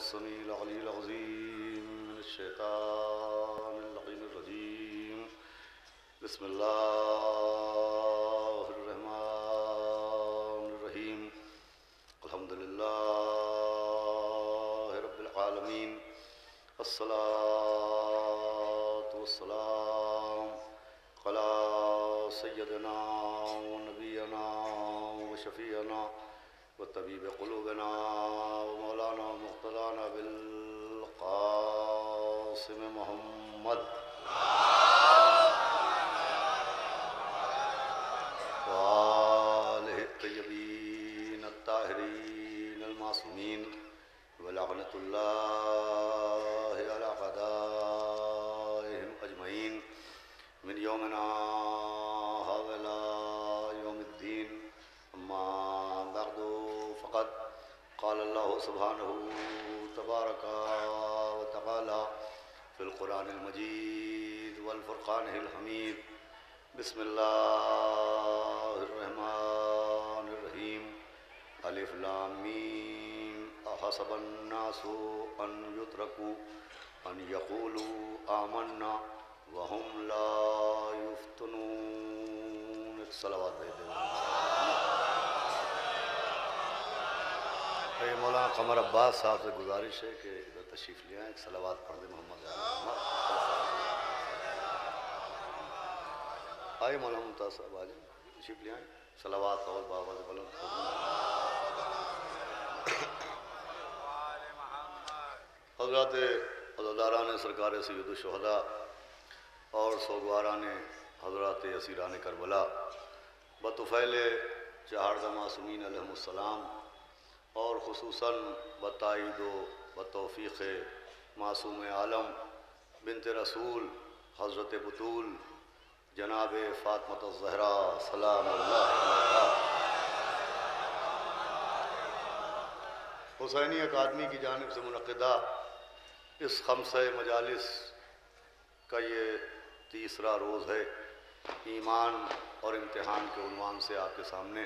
السميع العلي العظيم من الشيطان اللعين الرجيم. بسم الله الرحمن الرحيم. الحمد لله رب العالمين. الصلاة والسلام على سيدنا ونبينا وشفيعنا وطبيب قلوبنا ومولانا ومقتدانا بالقاسم محمد وآله الطيبين الطاهرين المعصومين ولعنة الله على أعدائهم أجمعين من يومنا هذا إلى يوم الدين. أما بعد فقد قال الله سبحانه تبارك وتعالى في القرآن المجيد والفرقان الحميد. بسم الله الرحمن الرحيم. ألف لام ميم أحسب الناس أن يتركوا أن يقولوا آمنا وهم لا يفتنون. صلوات بھیجتے ہیں. مولانا قمر عباس صاحب سے گزارش ہے کہ ادھر تشریف لے آئیں، ایک صلوات پڑھ دیں محمد محمد. آئے مولانا ممتاز صاحب، آ جائیں، تشریف لے آئیں. صلوات اور بابا بلند. حضرات عزاداران سرکار سید الشہداء اور سوگواران حضرات اسیران کربلا بطفیل چہاردہ معصومین علیہم السلام اور خصوصاً بتائید و بتوفیق معصوم عالم بنت رسول حضرت بطول جناب فاطمۃ الزہرا سلام اللہ علیہا. حسینی اکادمی کی جانب سے منعقدہ اس خمسہ مجالس کا یہ تیسرا روز ہے. ایمان اور امتحان کے عنوان سے آپ کے سامنے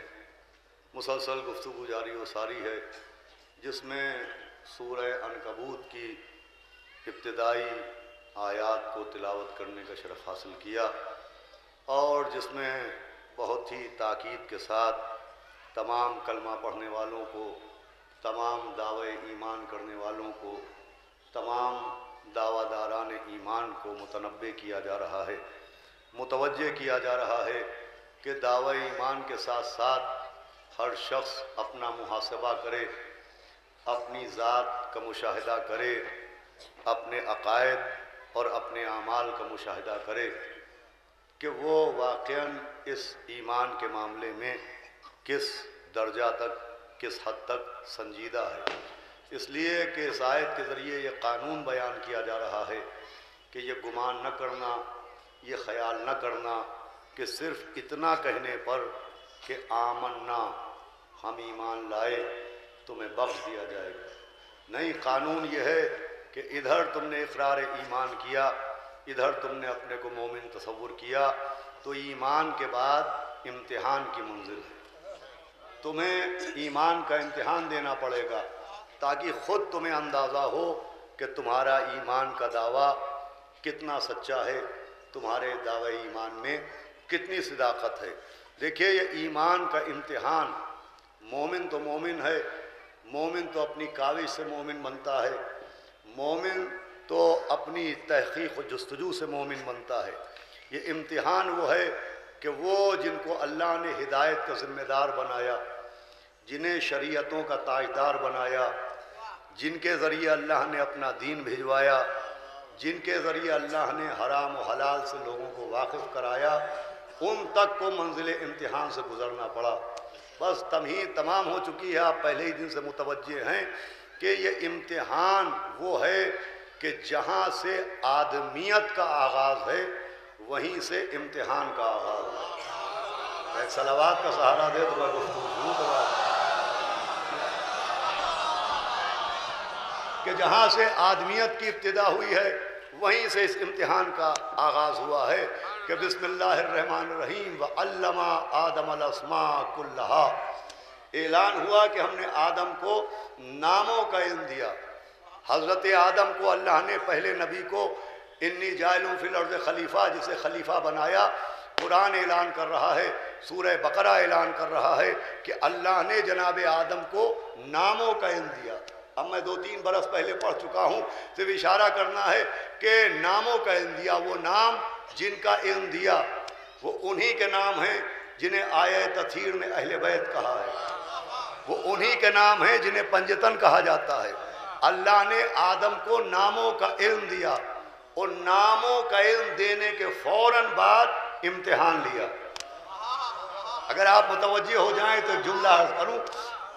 مسلسل گفتگو جاری و ساری ہے، جس میں سورہ عنکبوت کی ابتدائی آیات کو تلاوت کرنے کا شرف حاصل کیا، اور جس میں بہت ہی تاکید کے ساتھ تمام کلمہ پڑھنے والوں کو، تمام دعوی ایمان کرنے والوں کو، تمام دعویٰ داران ایمان کو متنبہ کیا جا رہا ہے، متوجہ کیا جا رہا ہے کہ دعوی ایمان کے ساتھ ساتھ ہر شخص اپنا محاسبہ کرے، اپنی ذات کا مشاہدہ کرے، اپنے عقائد اور اپنے اعمال کا مشاہدہ کرے کہ وہ واقعاً اس ایمان کے معاملے میں کس درجہ تک، کس حد تک سنجیدہ ہے. اس لیے کہ اس آیت کے ذریعے یہ قانون بیان کیا جا رہا ہے کہ یہ گمان نہ کرنا، یہ خیال نہ کرنا کہ صرف اتنا کہنے پر کہ آمنا، ہم ایمان لائے، تمہیں بخش دیا جائے گا. نہیں، قانون یہ ہے کہ ادھر تم نے اقرار ایمان کیا، ادھر تم نے اپنے کو مومن تصور کیا، تو ایمان کے بعد امتحان کی منزل ہے. تمہیں ایمان کا امتحان دینا پڑے گا تاکہ خود تمہیں اندازہ ہو کہ تمہارا ایمان کا دعویٰ کتنا سچا ہے، تمہارے دعوی ایمان میں کتنی صداقت ہے. دیکھیے، یہ ایمان کا امتحان، مومن تو مومن ہے، مومن تو اپنی کاوش سے مومن بنتا ہے، مومن تو اپنی تحقیق و جستجو سے مومن بنتا ہے. یہ امتحان وہ ہے کہ وہ جن کو اللہ نے ہدایت کا ذمہ دار بنایا، جنہیں شریعتوں کا تاجدار بنایا، جن کے ذریعے اللہ نے اپنا دین بھجوایا، جن کے ذریعے اللہ نے حرام و حلال سے لوگوں کو واقف کرایا، ان تک کو منزل امتحان سے گزرنا پڑا. بس تمہید تمام ہو چکی ہے، آپ پہلے ہی دن سے متوجہ ہیں کہ یہ امتحان وہ ہے کہ جہاں سے آدمیت کا آغاز ہے وہیں سے امتحان کا آغاز ہے. ایک صلوات کا سہارا دے تو میں گفتگو شروع کرا کہ جہاں سے آدمیت کی ابتدا ہوئی ہے وہیں سے اس امتحان کا آغاز ہوا ہے کہ بسم اللہ الرحمن الرحیم وعلم آدم الاسماء کلہا. اعلان ہوا کہ ہم نے آدم کو ناموں کا علم دیا. حضرت آدم کو اللہ نے پہلے نبی کو انی جاعل فی الارض خلیفہ، جسے خلیفہ بنایا، قرآن اعلان کر رہا ہے، سورہ بقرہ اعلان کر رہا ہے کہ اللہ نے جناب آدم کو ناموں کا علم دیا۔ اب میں 2-3 برس پہلے پڑھ چکا ہوں، صرف اشارہ کرنا ہے کہ ناموں کا علم دیا۔ وہ نام جن کا علم دیا وہ انہی کے نام ہیں جنہیں آیہ تطہیر میں اہل بیت کہا ہے، وہ انہی کے نام ہیں جنہیں پنجتن کہا جاتا ہے۔ اللہ نے آدم کو ناموں کا علم دیا، اور ناموں کا علم دینے کے فوراً بعد امتحان لیا۔ اگر آپ متوجہ ہو جائیں تو جملہ عرض کروں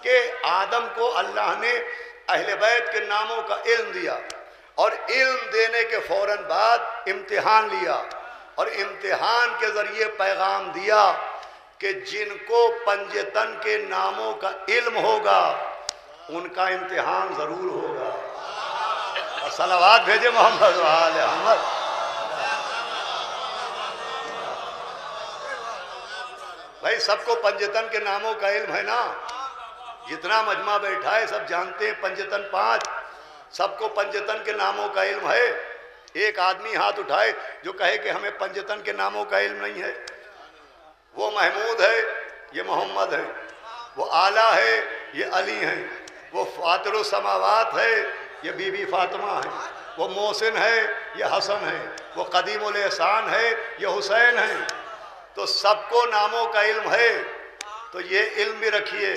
کہ آدم کو اللہ نے اہل بیت کے ناموں کا علم دیا، اور علم دینے کے فوراً بعد امتحان لیا، اور امتحان کے ذریعے پیغام دیا کہ جن کو پنجتن کے ناموں کا علم ہوگا ان کا امتحان ضرور ہوگا۔ صلوات بھیجے محمد و آل محمد۔ بھائی سب کو پنجتن کے ناموں کا علم ہے نا، جتنا مجمع بیٹھا ہے سب جانتے ہیں پنجتن 5، سب کو پنجتن کے ناموں کا علم ہے۔ ایک آدمی ہاتھ اٹھائے جو کہے کہ ہمیں پنجتن کے ناموں کا علم نہیں ہے۔ وہ محمود ہے، یہ محمد ہے، وہ اعلیٰ ہے، یہ علی ہیں، وہ فاطر السماوات ہے، یہ بی بی فاطمہ ہے، وہ محسن ہے، یہ حسن ہے، وہ قدیم الاحسان ہے، یہ حسین ہے۔ تو سب کو ناموں کا علم ہے، تو یہ علم بھی رکھیے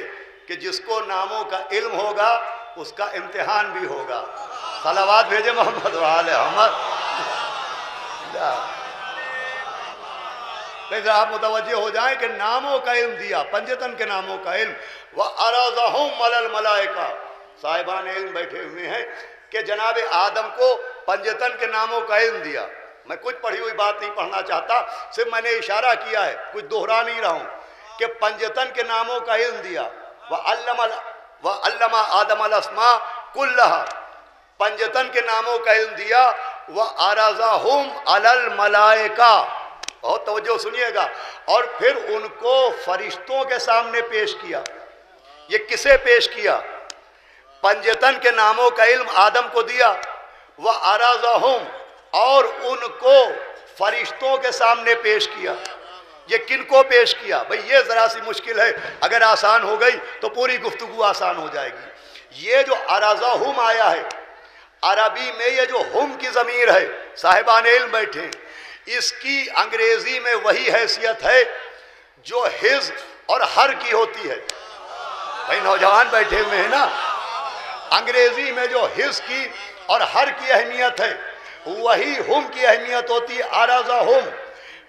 کہ جس کو ناموں کا علم ہوگا اس کا امتحان بھی ہوگا۔ صلوات بھیجے محمد و آل محمد۔ لیکن آپ متوجہ ہو جائیں کہ ناموں کا علم دیا، پنجتن کے ناموں کا علم۔ وَعَرَضَهُمْ عَلَى الْمَلَائِكَةِ، صاحبان علم بیٹھے ہوئے ہیں کہ جناب آدم کو پنجتن کے ناموں کا علم دیا۔ میں کچھ پڑھی ہوئی بات نہیں پڑھنا چاہتا، صرف میں نے اشارہ کیا ہے، کچھ دوہرا نہیں رہا ہوں کہ پنجتن کے ناموں کا علم دیا۔ وَعَلَّمَ آدَمَ الْأَسْمَاءَ كُلَّهَا، پنجتن کے ناموں کا علم دیا۔ وَعَرَضَهُمْ عَلَى الْمَلَائِكَةِ، بہت توجہ سنیے گا، اور پھر ان کو فرشتوں کے سامنے پیش کیا۔ یہ کسے پیش کیا؟ پنجتن کے ناموں کا علم آدم کو دیا، وَعَرَضَهُمْ، اور ان کو فرشتوں کے سامنے پیش کیا۔ یہ کن کو پیش کیا؟ بھئی یہ ذرا سی مشکل ہے، اگر آسان ہو گئی تو پوری گفتگو آسان ہو جائے گی۔ یہ جو عرضہم آیا ہے، عربی میں یہ جو ہم کی ضمیر ہے، صاحبان علم بیٹھے، اس کی انگریزی میں وہی حیثیت ہے جو حز اور ہر کی ہوتی ہے۔ بھئی نوجوان بیٹھے ہوئے ہیں نا، انگریزی میں جو حز کی اور ہر کی اہمیت ہے وہی ہم کی اہمیت ہوتی ہے، عرضہم۔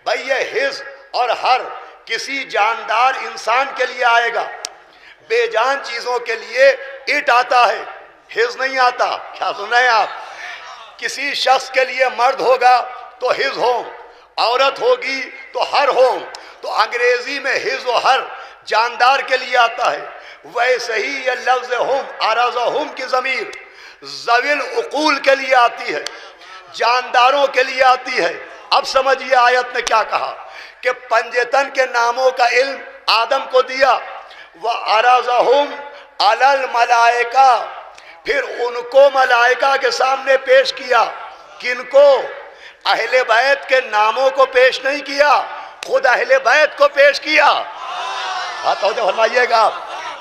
بھئی یہ حز اور ہر کسی جاندار انسان کے لیے آئے گا، بے جان چیزوں کے لیے اٹ آتا ہے، حز نہیں آتا۔ کیا سنیں آپ؟ کسی شخص کے لیے مرد ہوگا تو حز ہوم، عورت ہوگی تو ہر ہوم۔ تو انگریزی میں حز و ہر جاندار کے لیے آتا ہے، ویسے ہی یہ لفظ ہم، عرضہم کی ضمیر ذوی العقول کے لیے آتی ہے، جانداروں کے لیے آتی ہے۔ اب سمجھیے آیت نے کیا کہا کہ پنجتن کے ناموں کا علم آدم کو دیا، وَعَرَضَهُمْ عَلَى الْمَلَائِكَةِ، پھر ان کو ملائکہ کے سامنے پیش کیا۔ کن کو؟ اہل بیت کے ناموں کو پیش نہیں کیا، خود اہل بیت کو پیش کیا۔ توجہ فرمائیے گا،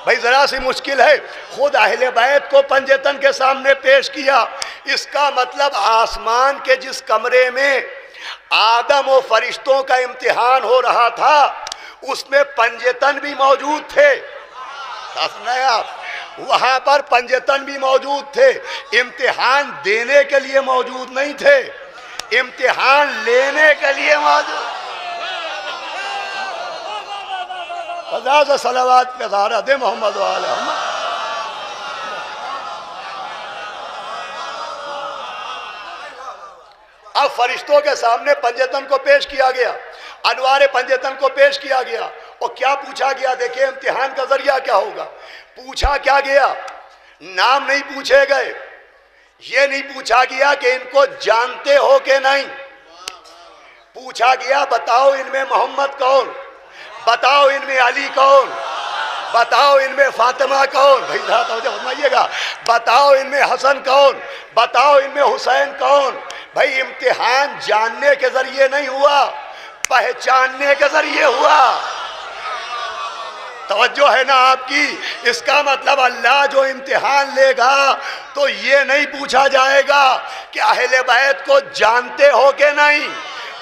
بھئی ذرا سی مشکل ہے، خود اہل بیت کو پنجتن کے سامنے پیش کیا۔ اس کا مطلب آسمان کے جس کمرے میں آدم و فرشتوں کا امتحان ہو رہا تھا اس میں پنجتن بھی موجود تھے۔ سنیں آپ، وہاں پر پنجتن بھی موجود تھے، امتحان دینے کے لیے موجود نہیں تھے، امتحان لینے کے لیے موجود۔ فضا سے صلوات پہ دھارہ دے محمد و آل محمد۔ اب فرشتوں کے سامنے پنجتن کو پیش کیا گیا، انوار پنجتن کو پیش کیا گیا، اور کیا پوچھا گیا؟ دیکھیں امتحان کا ذریعہ کیا ہوگا۔ پوچھا کیا گیا؟ نام نہیں پوچھے گئے، یہ نہیں پوچھا گیا کہ ان کو جانتے ہو کہ نہیں، پوچھا گیا بتاؤ ان میں محمد کون، بتاؤ ان میں علی کون۔ بتاؤ ان میں فاطمہ کون؟ بھائی ذرا توجہ فرمائیے گا. بتاؤ ان میں حسن کون؟ بتاؤ ان میں حسین کون؟ بھائی امتحان جاننے کے ذریعے نہیں ہوا، پہچاننے کے ذریعے ہوا. توجہ ہے نا آپ کی؟ اس کا مطلب اللہ جو امتحان لے گا تو یہ نہیں پوچھا جائے گا کہ اہل بیت کو جانتے ہو کہ نہیں،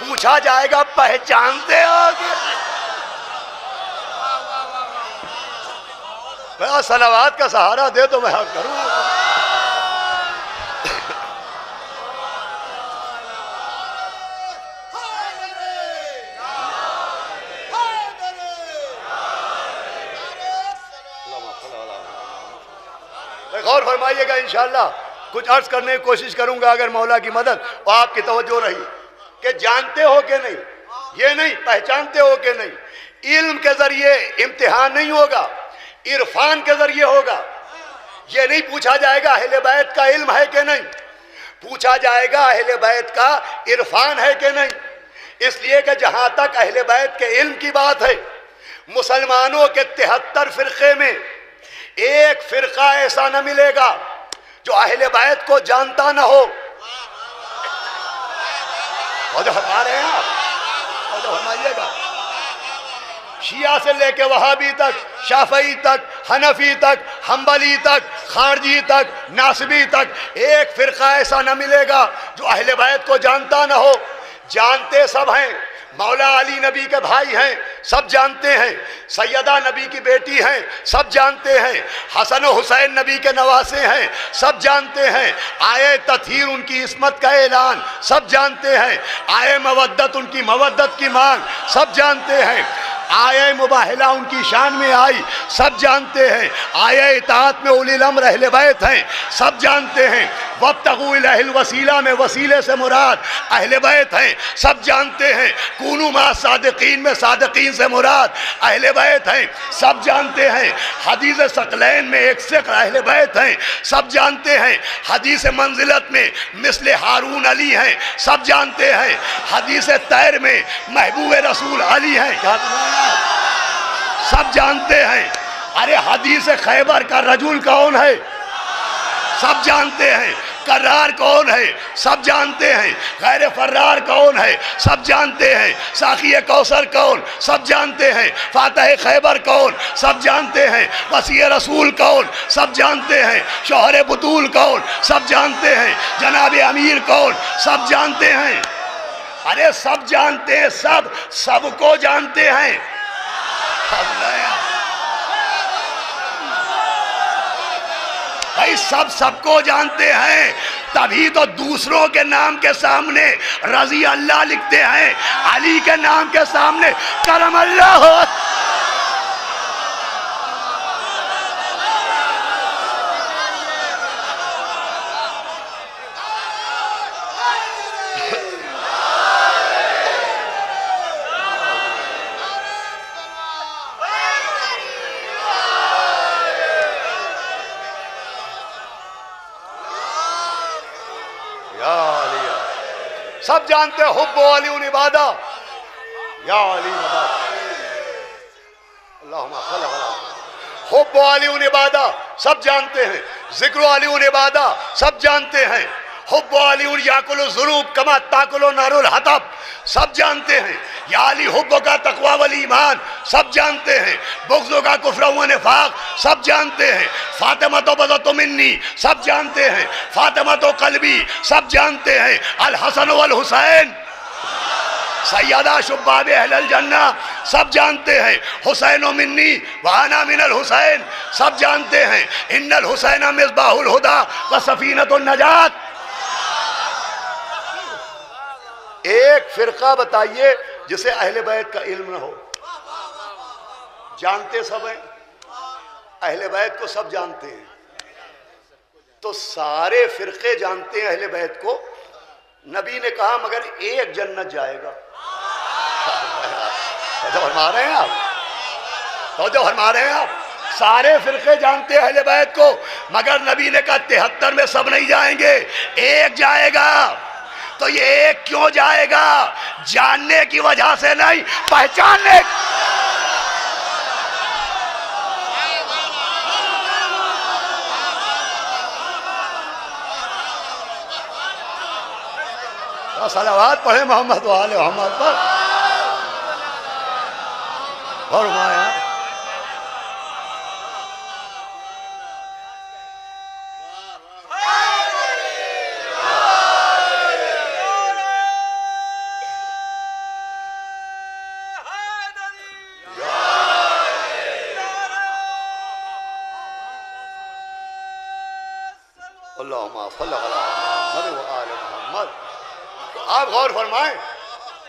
پوچھا جائے گا پہچانتے ہو کہ نہیں. صلوات کا سہارا دے تو میں حق کروں. غور فرمائیے گا انشاءاللہ. کچھ عرض کرنے کی کوشش کروں گا اگر مولا کی مدد اور آپ کی توجہ رہی کہ جانتے ہو کہ نہیں، یہ نہیں پہچانتے ہو کہ نہیں. علم کے ذریعے امتحان نہیں ہوگا، عرفان کے ذریعے ہوگا. یہ نہیں پوچھا جائے گا اہل بیت کا علم ہے کہ نہیں، پوچھا جائے گا اہل بیت کا عرفان ہے کہ نہیں. اس لیے کہ جہاں تک اہل بیت کے علم کی بات ہے، مسلمانوں کے 73 فرقے میں ایک فرقہ ایسا نہ ملے گا جو اہل بیت کو جانتا نہ ہو. اور جو فرما رہے ہیں آپ، اور جو فرمائیے گا، شیعہ سے لے کے وہابی تک، شافعی تک، حنفی تک، حنبلی تک، خارجی تک، ناصبی تک، ایک فرقہ ایسا نہ ملے گا جو اہل بیت کو جانتا نہ ہو. جانتے سب ہیں. مولا علی نبی کے بھائی ہیں، سب جانتے ہیں. سیدہ نبی کی بیٹی ہیں، سب جانتے ہیں. حسن و حسین نبی کے نواسے ہیں، سب جانتے ہیں. آئے تطہیر ان کی عصمت کا اعلان، سب جانتے ہیں. آئے مودت ان کی مودت کی مانگ، سب جانتے ہیں. آئے مباہلہ ان کی شان میں آئی، سب جانتے ہیں. آئے اطاعت میں اولی الامر اہل بیت ہیں، سب جانتے ہیں. وابتغوا الیہ الوسیلہ میں وسیلے سے مراد اہل بیت ہیں، سب جانتے ہیں. کونوا مع صادقین میں صادقین سے مراد اہل بیت ہیں، سب جانتے ہیں. حدیث ثقلین میں ایک ثقل اہل بیت ہیں، سب جانتے ہیں. حدیث منزلت میں مثل ہارون علی ہیں، سب جانتے ہیں. حدیث طیر میں محبوب رسول علی ہیں، سب جانتے ہیں. ارے حدیث خیبر کا رجل کون ہے؟ سب جانتے ہیں. کرار کون ہے؟ سب جانتے ہیں. غیر فرار کون ہے؟ سب جانتے ہیں. ساقی کوثر کون؟ سب جانتے ہیں. فاتح خیبر کون؟ سب جانتے ہیں. وسیع رسول کون؟ سب جانتے ہیں. شوہر بطول کون؟ سب جانتے ہیں. جناب امیر کون؟ سب جانتے ہیں. ارے سب جانتے ہیں، سب کو جانتے ہیں. بھائی سب کو جانتے ہیں، تبھی تو دوسروں کے نام کے سامنے رضی اللہ لکھتے ہیں، علی کے نام کے سامنے کرم اللہ ہو. سب جانتے ہیں حب علی عبادہ، یا علی عبادہ، اللہم صل علی حب علی عبادہ، سب جانتے ہیں. ذکر علی عبادہ، سب جانتے ہیں. حب علی یاکل الذنوب کما تاکل نار الحطب، سب جانتے ہیں. یا علی حب کا تقوی والایمان، سب جانتے ہیں. بغض کا کفر و نفاق، سب جانتے ہیں. فاطمہ تو بذت منی، سب جانتے ہیں. فاطمہ تو قلبی، سب جانتے ہیں. الحسن والحسین سیدہ شباب اہل الجنہ، سب جانتے ہیں. حسین منی وانا من الحسین، سب جانتے ہیں. ان الحسین مصباح الہدی و سفینۃ النجات. ایک فرقہ بتائیے جسے اہل بیت کا علم نہ ہو. جانتے سب ہیں، اہل بیت کو سب جانتے ہیں. تو سارے فرقے جانتے ہیں اہل بیت کو. نبی نے کہا مگر ایک جنت جائے گا. توجہ فرما رہے ہیں آپ، توجہ فرما رہے ہیں آپ. سارے فرقے جانتے ہیں اہل بیت کو، مگر نبی نے کہا 73 میں سب نہیں جائیں گے، ایک جائے گا. تو یہ ایک کیوں جائے گا؟ جاننے کی وجہ سے نہیں، پہچاننے. صلوات پڑھے محمد و آل محمد پر. فرمایا اللہم صلی علی محمد و آل محمد. آپ غور فرمائیں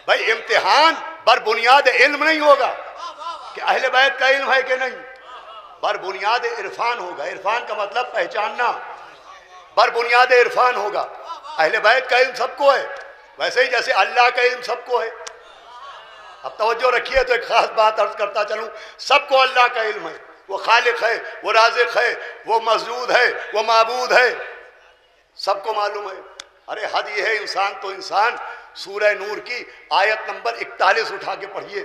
بھائی، امتحان بر بنیاد علم نہیں ہوگا کہ اہل بیت کا علم ہے کہ نہیں، بر بنیاد عرفان ہوگا. عرفان کا مطلب پہچاننا. بر بنیاد عرفان ہوگا. اہل بیت کا علم سب کو ہے، ویسے ہی جیسے اللہ کا علم سب کو ہے. اب توجہ رکھیے تو ایک خاص بات عرض کرتا چلوں. سب کو اللہ کا علم ہے، وہ خالق ہے، وہ رازق ہے، وہ مسجود ہے، وہ معبود ہے، سب کو معلوم ہے. ارے حد یہ ہے انسان تو انسان. سورہ نور کی آیت نمبر 41 اٹھا کے پڑھیے.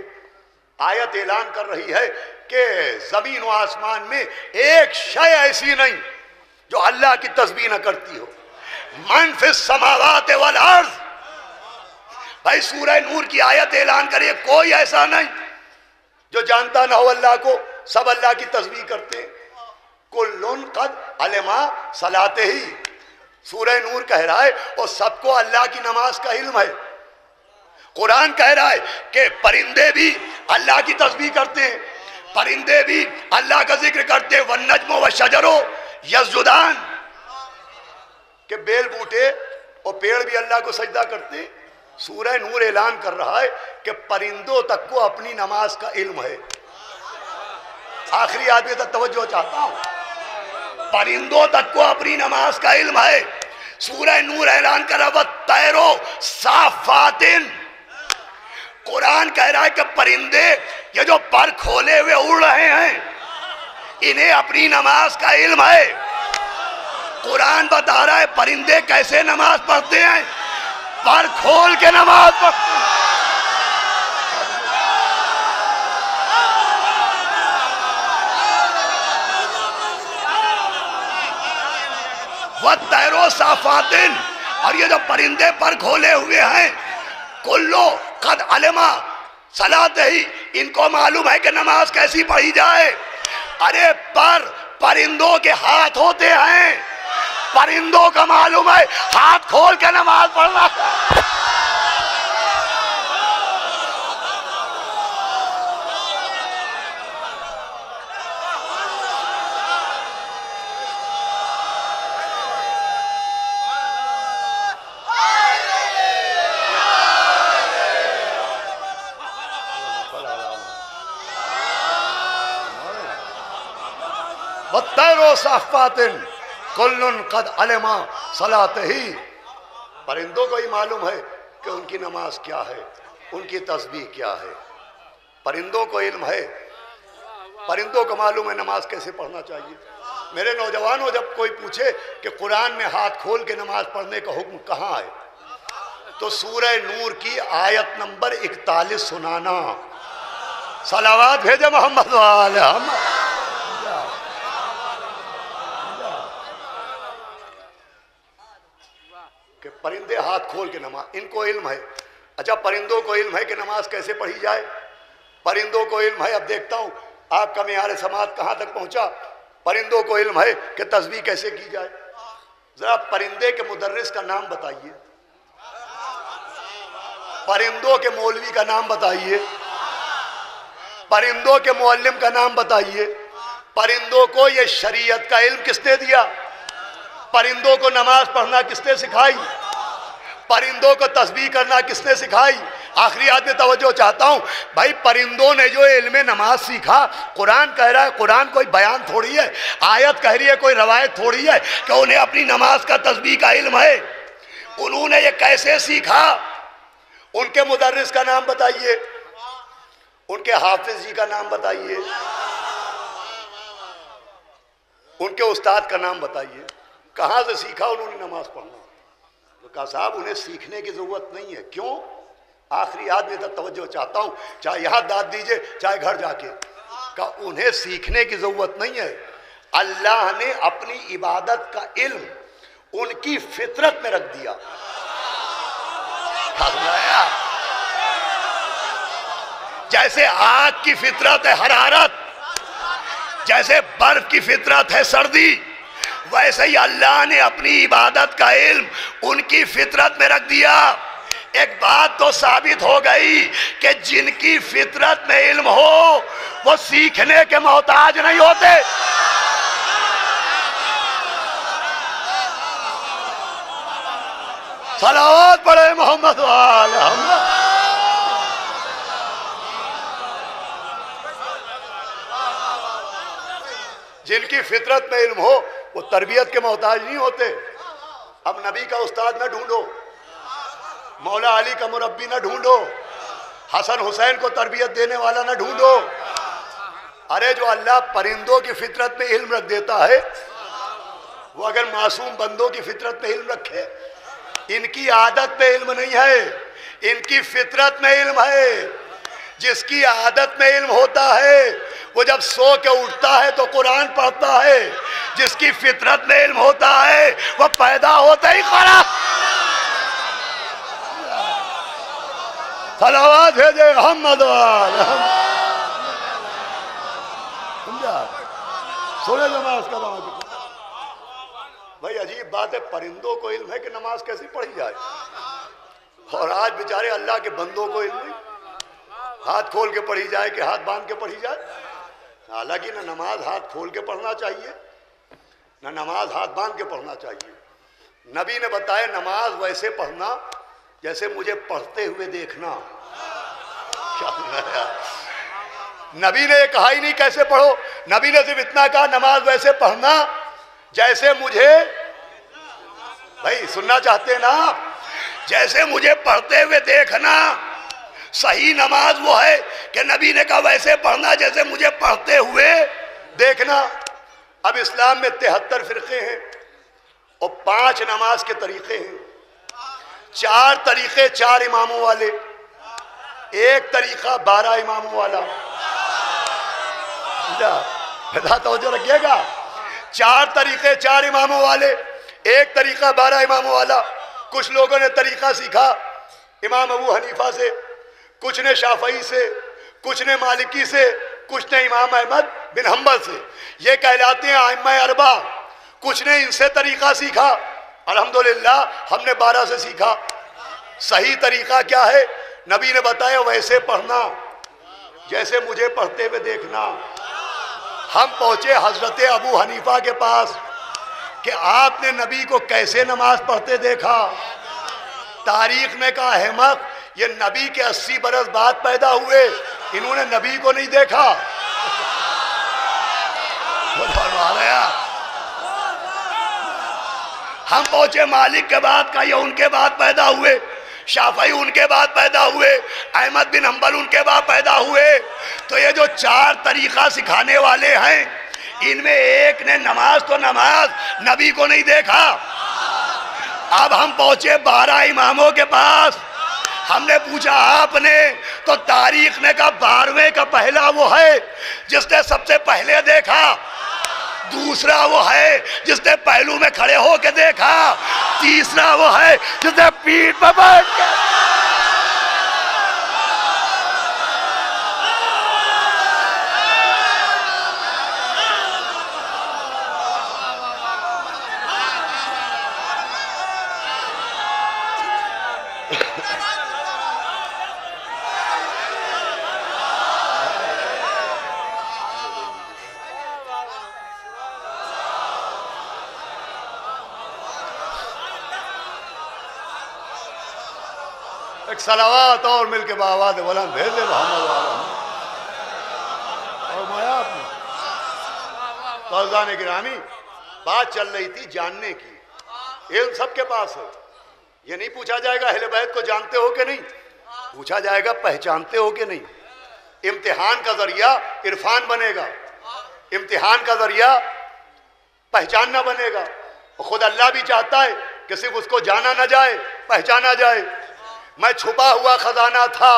آیت اعلان کر رہی ہے کہ زمین و آسمان میں ایک شے ایسی نہیں جو اللہ کی تسبیح نہ کرتی ہو. من فی السماوات والارض. بھائی سورہ نور کی آیت اعلان کریے کوئی ایسا نہیں جو جانتا نہ ہو اللہ کو. سب اللہ کی تسبیح کرتے ہیں. کل قد علم صلاته. سورہ نور کہہ رہا ہے اور سب کو اللہ کی نماز کا علم ہے. قرآن کہہ رہا ہے کہ پرندے بھی اللہ کی تسبیح کرتے ہیں، پرندے بھی اللہ کا ذکر کرتے ہیں. والنجم والشجر یسجدان. کہ بیل بوٹے اور پیڑ بھی اللہ کو سجدہ کرتے ہیں. سورہ نور اعلان کر رہا ہے کہ پرندوں تک کو اپنی نماز کا علم ہے. آخری آدمی تک توجہ چاہتا ہوں. پرندوں تک کو اپنی نماز کا علم ہے. سورہ نور اعلان کر رہا والطیر صافات. قرآن کہہ رہا ہے کہ پرندے یہ جو پر کھولے ہوئے اڑ رہے ہیں انہیں اپنی نماز کا علم ہے. قرآن بتا رہا ہے پرندے کیسے نماز پڑھتے ہیں، پر کھول کے نماز پڑھتے ہیں. وَالطَّيْرُ صَافَاتٍ. اور یہ جو پرندے پر کھولے ہوئے ہیں کلو قد علم صلاته. ان کو معلوم ہے کہ نماز کیسی پڑھی جائے. ارے پرندوں کے ہاتھ ہوتے ہیں، پرندوں کا معلوم ہے ہاتھ کھول کے نماز پڑھنا. وَالطَّيْرُ صَافَّاتٍ كُلٌّ قَدْ عَلِمَ صَلَاتَهِ. پرندوں کو ہی معلوم ہے کہ ان کی نماز کیا ہے، ان کی تسبیح کیا ہے. پرندوں کو علم ہے، پرندوں کو معلوم ہے نماز کیسے پڑھنا چاہیے. میرے نوجوانوں جب کوئی پوچھے کہ قرآن میں ہاتھ کھول کے نماز پڑھنے کا حکم کہاں ہے تو سورہ نور کی آیت نمبر 41 سنانا. صلوات بھیجے محمد والے محمد. کہ پرندے ہاتھ کھول کے نماز، ان کو علم ہے. اچھا پرندوں کو علم ہے کہ نماز کیسے پڑھی جائے، پرندوں کو علم ہے. اب دیکھتا ہوں آپ کا معیار سماعت کہاں تک پہنچا. پرندوں کو علم ہے کہ تسبیح کیسے کی جائے. ذرا پرندے کے مدرس کا نام بتائیے، پرندوں کے مولوی کا نام بتائیے، پرندوں کے معلم کا نام بتائیے. پرندوں کو یہ شریعت کا علم کس نے دیا، پرندوں کو نماز پڑھنا کس نے سکھائی، پرندوں کو تسبیح کرنا کس نے سکھائی. آخری آدمی توجہ چاہتا ہوں بھائی، پرندوں نے جو علم نماز سیکھا، قرآن کہہ رہا ہے، قرآن کوئی بیان تھوڑی ہے، آیت کہہ رہی ہے، کوئی روایت تھوڑی ہے کہ انہیں اپنی نماز کا تسبیح کا علم ہے. انہوں نے یہ کیسے سیکھا. ان کے مدرس کا نام بتائیے، ان کے حافظ جی کا نام بتائیے، ان کے استاد کا نام بتائیے. کہاں سے سیکھا انہوں نے نماز پڑھنا. تو کہا صاحب انہیں سیکھنے کی ضرورت نہیں ہے. کیوں؟ آخری آدمی تک توجہ چاہتا ہوں، چاہے یہاں داد دیجئے چاہے گھر جا کے. کہا انہیں سیکھنے کی ضرورت نہیں ہے. اللہ نے اپنی عبادت کا علم ان کی فطرت میں رکھ دیا. جیسے آگ کی فطرت ہے حرارت، جیسے برف کی فطرت ہے سردی، ویسے ہی اللہ نے اپنی عبادت کا علم ان کی فطرت میں رکھ دیا۔ ایک بات تو ثابت ہو گئی کہ جن کی فطرت میں علم ہو وہ سیکھنے کے محتاج نہیں ہوتے۔ صلوات پڑھے محمد وآلہ محمد۔ جن کی فطرت میں علم ہو وہ تربیت کے محتاج نہیں ہوتے۔ اب نبی کا استاد نہ ڈھونڈو، مولا علی کا مربی نہ ڈھونڈو، حسن حسین کو تربیت دینے والا نہ ڈھونڈو۔ ارے جو اللہ پرندوں کی فطرت میں علم رکھ دیتا ہے وہ اگر معصوم بندوں کی فطرت میں علم رکھے، ان کی عادت میں علم نہیں ہے، ان کی فطرت میں علم ہے۔ جس کی عادت میں علم ہوتا ہے وہ جب سو کے اٹھتا ہے تو قرآن پڑھتا ہے، جس کی فطرت میں علم ہوتا ہے وہ پیدا ہوتا ہی قرآن۔ صلوات بھیجے محمد وآلہ محمد۔ سونے نماز کا دعوت۔ بھائی عجیب بات ہے، پرندوں کو علم ہے کہ نماز کیسی پڑھی جائے، اور آج بیچارے اللہ کے بندوں کو علم نہیں، ہاتھ کھول کے پڑھی جائے کہ ہاتھ باندھ کے پڑھی جائے۔ حالانکہ نہ نماز ہاتھ کھول کے پڑھنا چاہیے نہ نماز ہاتھ باندھ کے پڑھنا چاہیے۔ نبی نے بتایا نماز ویسے پڑھنا جیسے مجھے پڑھتے ہوئے دیکھنا۔ نبی نے یہ کہا ہی نہیں کیسے پڑھو، نبی نے صرف اتنا کہا نماز ویسے پڑھنا جیسے مجھے، بھائی سننا چاہتے ہیں نا، جیسے مجھے پڑھتے ہوئے دیکھنا۔ صحیح نماز وہ ہے کہ نبی نے کہا ویسے پڑھنا جیسے مجھے پڑھتے ہوئے دیکھنا۔ اب اسلام میں 73 فرقے ہیں اور 5 نماز کے طریقے ہیں، 4 طریقے 4 اماموں والے، ایک طریقہ 12 اماموں والا۔ توجہ رکھیے گا، 4 طریقے 4 اماموں والے، ایک طریقہ 12 اماموں والا۔ کچھ لوگوں نے طریقہ سیکھا امام ابو حنیفہ سے، کچھ نے شافعی سے، کچھ نے مالکی سے، کچھ نے امام احمد بن حنبل سے، یہ کہلاتے ہیں ائمہ اربعہ۔ کچھ نے ان سے طریقہ سیکھا، الحمدللہ ہم نے 12 سے سیکھا۔ صحیح طریقہ کیا ہے؟ نبی نے بتایا ویسے پڑھنا جیسے مجھے پڑھتے ہوئے دیکھنا۔ ہم پہنچے حضرت ابو حنیفہ کے پاس کہ آپ نے نبی کو کیسے نماز پڑھتے دیکھا؟ تاریخ میں کہا احمق، یہ نبی کے 80 برس بعد پیدا ہوئے، انہوں نے نبی کو نہیں دیکھا۔ ہم پہنچے مالک کے بعد کا، یہ ان کے بعد پیدا ہوئے، شافعی ان کے بعد پیدا ہوئے، احمد بن حنبل ان کے بعد پیدا ہوئے۔ تو یہ جو 4 طریقہ سکھانے والے ہیں ان میں ایک نے نماز تو نماز نبی کو نہیں دیکھا۔ اب ہم پہنچے 12 اماموں کے پاس، ہم نے پوچھا آپ نے؟ تو تاریخ نے کہا 12ویں کا پہلا وہ ہے جس نے سب سے پہلے دیکھا، دوسرا وہ ہے جس نے پہلو میں کھڑے ہو کے دیکھا، تیسرا وہ ہے جس نے پیٹھ پر بیٹھ کے۔ ایک صلوات اور مل کے بآواز بلند بھیج دے محمد والا۔ اور میات میں فوزان گرامی بات چل رہی تھی جاننے کی، علم سب کے پاس ہے، یہ نہیں پوچھا جائے گا اہل بیت کو جانتے ہو کہ نہیں، پوچھا جائے گا پہچانتے ہو کہ نہیں۔ امتحان کا ذریعہ عرفان بنے گا، امتحان کا ذریعہ پہچاننا بنے گا، خود اللہ بھی چاہتا ہے کہ صرف اس کو جانا نہ جائے پہچانا جائے۔ میں چھپا ہوا خزانہ تھا،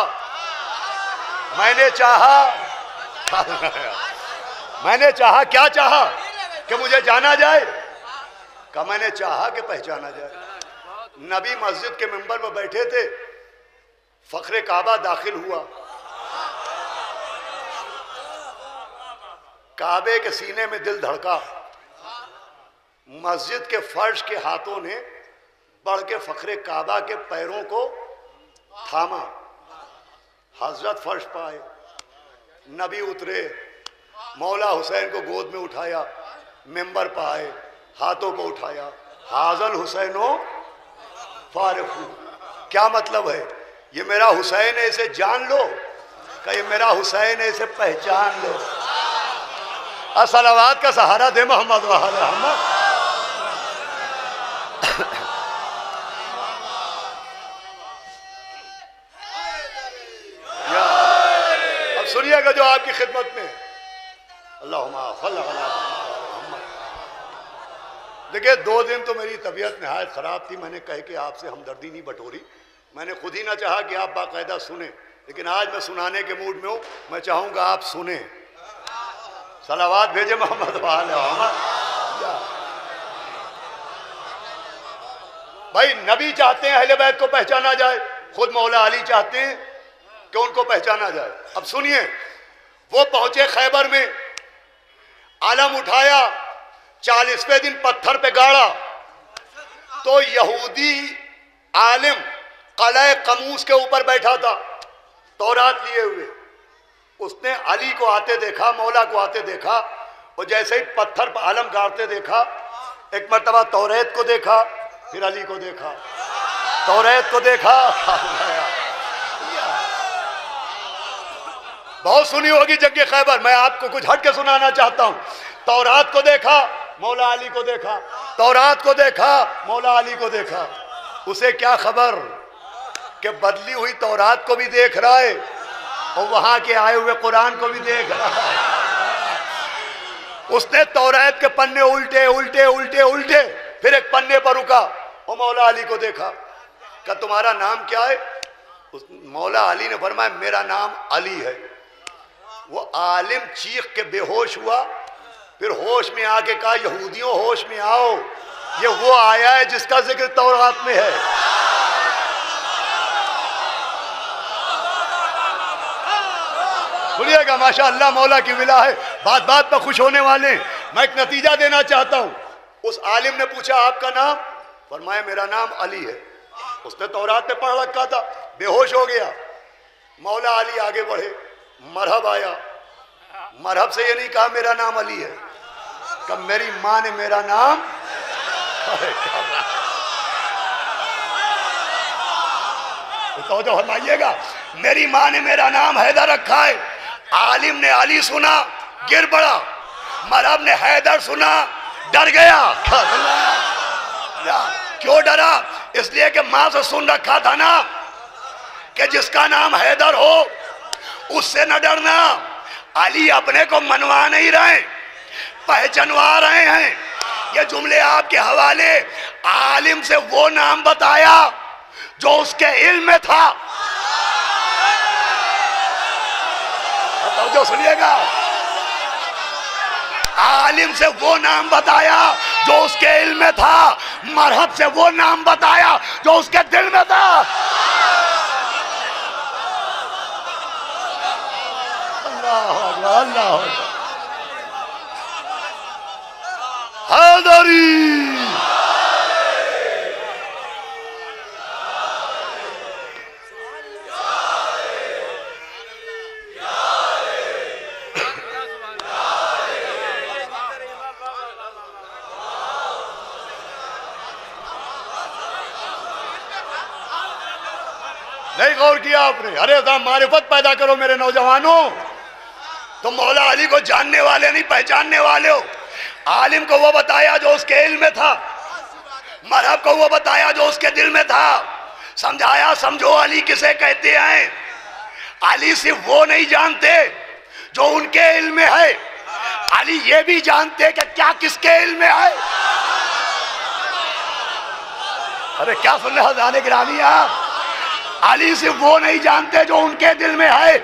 میں نے چاہا کیا چاہا کہ مجھے جانا جائے، کہ میں نے چاہا کہ پہچانا جائے۔ نبی مسجد کے منبر میں بیٹھے تھے، فخر کعبہ داخل ہوا، کعبے کے سینے میں دل دھڑکا، مسجد کے فرش کے ہاتھوں نے بڑھ کے فخر کعبہ کے پیروں کو تھاما، حضرت فرش پائے، نبی اترے، مولا حسین کو گود میں اٹھایا، ممبر پائے، ہاتھوں کو اٹھایا، حاضل حسینو فارفو. کیا مطلب ہے؟ یہ میرا حسین ہے، اسے جان لو، کہ یہ میرا حسین ہے، اسے پہچان لو. الصلوات کا سہارا دے محمد و آل محمد. اب سنیے گا جو آپ کی خدمت میں اللہم صل علی محمد. دیکھیں 2 دن تو میری طبیعت نہایت خراب تھی، میں نے کہہ کے آپ سے ہمدردی نہیں بٹوری، میں نے خود ہی نہ چاہا کہ آپ باقاعدہ سنیں، لیکن آج میں سنانے کے موڈ میں ہوں، میں چاہوں گا آپ سنیں. صلوات بھیجے محمد و آل محمد. بھائی نبی چاہتے ہیں اہل بیت کو پہچانا جائے، خود مولا علی چاہتے ہیں کہ ان کو پہچانا جائے. اب سنیے، وہ پہنچے خیبر میں، علم اٹھایا، 40ویں دن پتھر پہ گاڑا، تو یہودی عالم قلعہ قموس کے اوپر بیٹھا تھا تورات لیے ہوئے. اس نے علی کو آتے دیکھا، مولا کو آتے دیکھا، اور جیسے ہی پتھر پہ علم گاڑتے دیکھا، ایک مرتبہ توریت کو دیکھا، پھر علی کو دیکھا، توریت کو دیکھا. بہت سنی ہوگی جنگ خیبر، میں آپ کو کچھ ہٹ کے سنانا چاہتا ہوں. تورات کو دیکھا، مولا علی کو دیکھا، تورات کو دیکھا، مولا علی کو دیکھا. اسے کیا خبر کہ بدلی ہوئی تورات کو بھی دیکھ رہا ہے اور وہاں کے آئے ہوئے قرآن کو بھی دیکھ رہا ہے. اس نے تورات کے پنے الٹے الٹے الٹے الٹے، پھر ایک پنے پر رکا اور مولا علی کو دیکھا کہ تمہارا نام کیا ہے؟ مولا علی نے فرمایا میرا نام علی ہے. وہ عالم چیخ کے بے ہوش ہوا، پھر ہوش میں آ کے کہا یہودیوں ہوش میں آؤ، یہ وہ آیا ہے جس کا ذکر تورات میں ہے. سنیے گا، ماشاءاللہ مولا کی ولا ہے، بات بات پہ خوش ہونے والے ہیں. میں ایک نتیجہ دینا چاہتا ہوں. اس عالم نے پوچھا آپ کا نام؟ فرمایا میرا نام علی ہے. اس نے تورات میں پڑھ رکھا تھا، بے ہوش ہو گیا. مولا علی آگے بڑھے، مرحب آیا. مرحب سے یہ نہیں کہا میرا نام علی ہے، کہ میری ماں نے میرا نام توجہ فرمائیے گا، میری ماں نے میرا نام حیدر رکھا ہے. عالم نے علی سنا گر پڑا، مرحب نے حیدر سنا ڈر گیا. کیوں ڈرا؟ اس لیے کہ ماں سے سن رکھا تھا نا کہ جس کا نام حیدر ہو اس سے نہ ڈرنا. علی اپنے کو منوا نہیں رہے، پہچنوا رہے ہیں. یہ جملے آپ کے حوالے. عالم سے وہ نام بتایا جو اس کے علم میں تھا. توجہ سنیے گا، عالم سے وہ نام بتایا جو اس کے علم میں تھا، مرحب سے وہ نام بتایا جو اس کے دل میں تھا. اللہ اللہ حیدری. نہیں غور کیا آپ نے؟ ارے ذرا معرفت پیدا کرو میرے نوجوانوں. تم مولا علی کو جاننے والے نہیں، پہچاننے والے ہو. عالم کو وہ بتایا جو اس کے علم میں تھا، مرحب کو وہ بتایا جو اس کے دل میں تھا. سمجھایا سمجھو علی کسے کہتے ہیں. علی صرف وہ نہیں جانتے جو ان کے علم میں ہے، علی یہ بھی جانتے کہ کیا کس کے علم میں ہے. ارے کیا سن رہے حضرات گرامی آپ؟ علی صرف وہ نہیں جانتے جو ان کے دل میں ہے،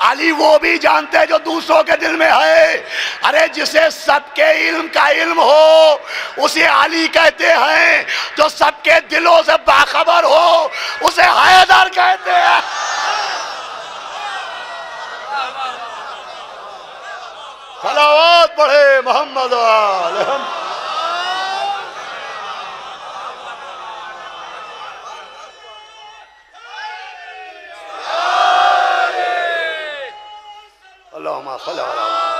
علی وہ بھی جانتے جو دوسروں کے دل میں ہے. ارے جسے سب کے علم کا علم ہو اسے علی کہتے ہیں. جو سب کے دلوں سے باخبر ہو اسے حیدر کہتے ہیں. صلوات پڑھے محمد علیہ. اللہم صلی علی محمد.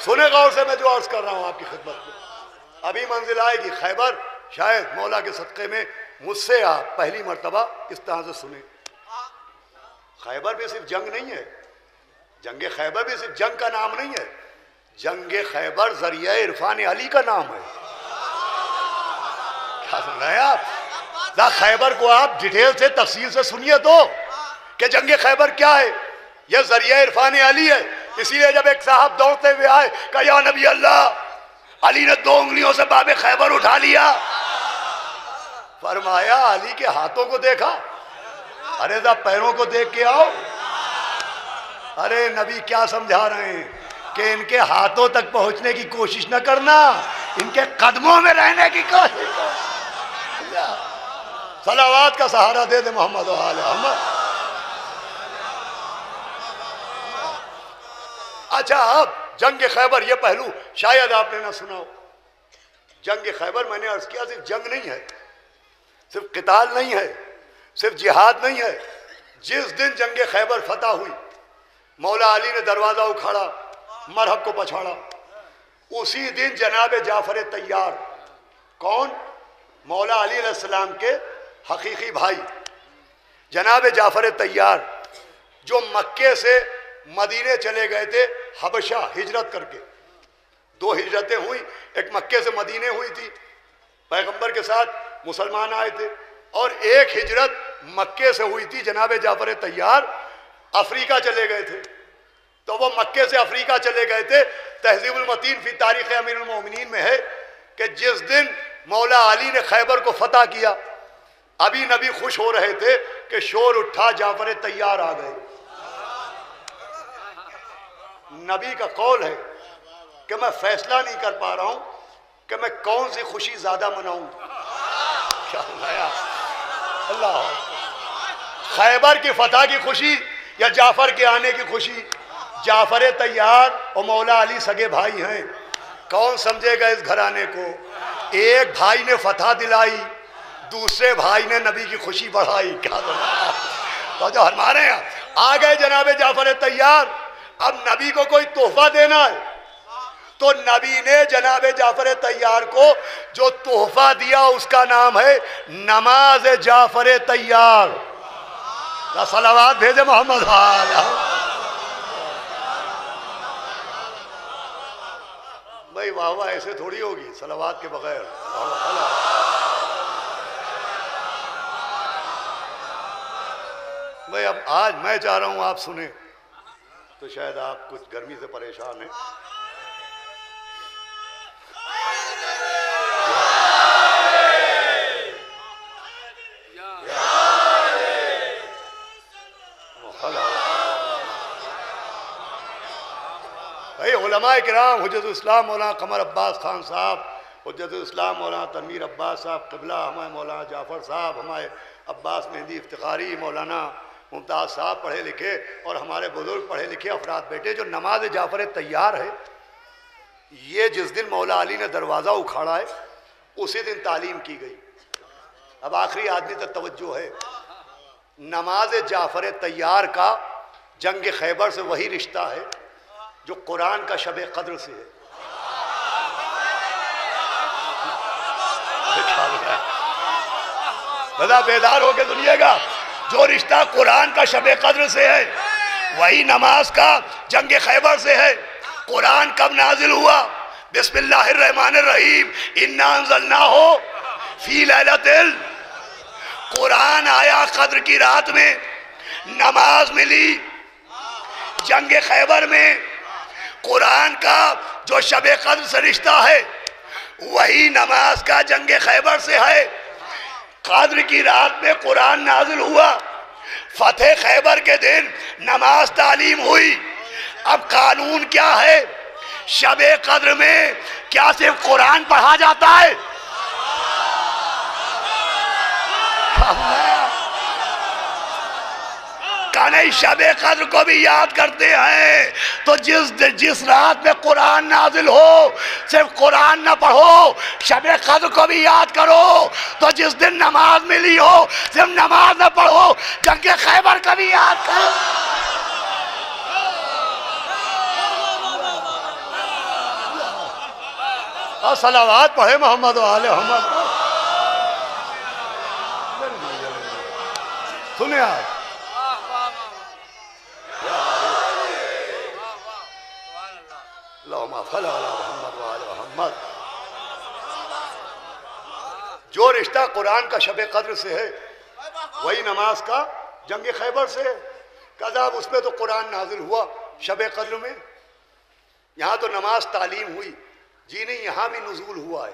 سنیں غور سے میں جو عرض کر رہا ہوں آپ کی خدمت میں. ابھی منزل آئے گی خیبر، شاید مولا کے صدقے میں مجھ سے آپ پہلی مرتبہ اس طرح سے سنیں. خیبر بھی صرف جنگ نہیں ہے، جنگ خیبر بھی صرف جنگ کا نام نہیں ہے. جنگ خیبر ذریعہ عرفان علی کا نام ہے. کیا سن رہے ہیں آپ؟ خیبر کو آپ ڈیٹیل سے تفصیل سے سنیے تو کہ جنگ خیبر کیا ہے. یہ ذریعہ عرفان علی ہے. اسی لیے جب ایک صاحب دوڑتے ہوئے آئے کہ یا نبی اللہ، علی نے 2 انگلیوں سے باب خیبر اٹھا لیا. فرمایا علی کے ہاتھوں کو دیکھا؟ ارے ذا پیروں کو دیکھ کے آؤ. ارے نبی کیا سمجھا رہے ہیں کہ ان کے ہاتھوں تک پہنچنے کی کوشش نہ کرنا، ان کے قدموں میں رہنے کی کوشش کرنا. صلوات کا سہارا دے دے محمد و آل محمد. اچھا اب جنگ خیبر یہ پہلو شاید آپ نے نہ سنا ہو. جنگ خیبر میں نے عرض کیا صرف جنگ نہیں ہے، صرف قتال نہیں ہے، صرف جہاد نہیں ہے. جس دن جنگ خیبر فتح ہوئی، مولا علی نے دروازہ اکھاڑا، مرحب کو پچھاڑا. اسی دن جناب جعفر طیار، کون؟ مولا علی علیہ السلام کے حقیقی بھائی جناب جعفر طیار، جو مکے سے مدینے چلے گئے تھے حبشہ ہجرت کر کے. 2 ہجرتیں ہوئی، ایک مکے سے مدینے ہوئی تھی، پیغمبر کے ساتھ مسلمان آئے تھے، اور ایک ہجرت مکے سے ہوئی تھی. جناب جعفر طیار افریقہ چلے گئے تھے. تو وہ مکے سے افریقہ چلے گئے تھے. تہذیب المتین فی تاریخ امیر المومنین میں ہے کہ جس دن مولا علی نے خیبر کو فتح کیا، ابھی نبی خوش ہو رہے تھے کہ شور اٹھا جعفر طیار آ گئے. نبی کا قول ہے کہ میں فیصلہ نہیں کر پا رہا ہوں کہ میں کون سی خوشی زیادہ مناؤں. کیا اللہ، خیبر کی فتح کی خوشی یا جعفر کے آنے کی خوشی؟ جعفر طیار اور مولا علی سگے بھائی ہیں. کون سمجھے گا اس گھرانے کو؟ ایک بھائی نے فتح دلائی، دوسرے بھائی نے نبی کی خوشی بڑھائی. کیا تو جو ہمارے یہاں آ گئے جناب جعفر طیار، اب نبی کو کوئی تحفہ دینا ہے تو نبی نے جناب جعفر طیار کو جو تحفہ دیا اس کا نام ہے نماز جعفر طیار. صلوات بھیجے محمد علیہ. بھائی واہ واہ ایسے تھوڑی ہوگی صلوات کے بغیر. بھائی اب آج میں چاہ رہا ہوں آپ سنیں، تو شاید آپ کچھ گرمی سے پریشان ہیں. بھائی علماء کرام، حجت الاسلام مولانا قمر عباس خان صاحب، حجت الاسلام مولانا تنویر عباس صاحب قبلہ، ہمارے مولانا جعفر صاحب، ہمارے عباس مہندی افتخاری، مولانا ممتاز صاحب پڑھے لکھے، اور ہمارے بزرگ پڑھے لکھے افراد بیٹے، جو نماز جعفر طیار ہے یہ جس دن مولا علی نے دروازہ اکھاڑا ہے اسی دن تعلیم کی گئی. اب آخری آدمی تک توجہ ہے. نماز جعفر طیار کا جنگ خیبر سے وہی رشتہ ہے جو قرآن کا شب قدر سے ہے. بدا بیدار ہو کے سنیے گا، جو رشتہ قرآن کا شب قدر سے ہے وہی نماز کا جنگ خیبر سے ہے. قرآن کب نازل ہوا؟ بسم اللہ الرحمن الرحیم انا انزلناہ فی لیلۃ. قرآن آیا قدر کی رات میں. نماز ملی جنگ خیبر میں، قرآن کا جو شب قدر سے رشتہ ہے وہی نماز کا جنگ خیبر سے ہے۔ قدر کی رات میں قرآن نازل ہوا، فتح خیبر کے دن نماز تعلیم ہوئی۔ اب قانون کیا ہے؟ شب قدر میں کیا صرف قرآن پڑھا جاتا ہے؟ کہ نہیں، شب قدر کو بھی یاد کرتے ہیں۔ تو جس رات میں قرآن نازل ہو صرف قرآن نہ پڑھو، شب قدر کو بھی یاد کرو۔ تو جس دن نماز ملی ہو صرف نماز نہ پڑھو، جنگ خیبر کا بھی یاد کرو۔ صلوات پڑھے محمد و آل محمد۔ سنیں آپ، اللہم صل علی محمد و آل محمد۔ جو رشتہ قرآن کا شب قدر سے ہے وہی نماز کا جنگ خیبر سے ہے۔ کذاب اس میں تو قرآن نازل ہوا شب قدر میں، یہاں تو نماز تعلیم ہوئی۔ جی نہیں، یہاں بھی نزول ہوا ہے،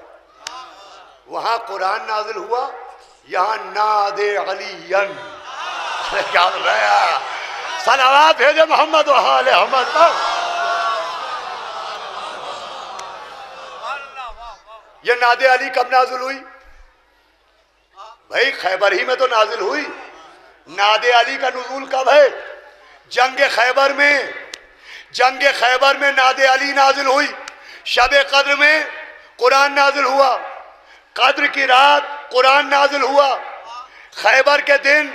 وہاں قرآن نازل ہوا، یہاں نادے علین۔ کیا رہا، صلوات بھیجے محمد و آل محمد پر۔ یہ نادے علی کب نازل ہوئی؟ بھائی خیبر ہی میں تو نازل ہوئی۔ نادے علی کا نزول کب ہے؟ جنگ خیبر میں۔ جنگ خیبر میں نادے علی نازل ہوئی، شب قدر میں قرآن نازل ہوا، قدر کی رات قرآن نازل ہوا، خیبر کے دن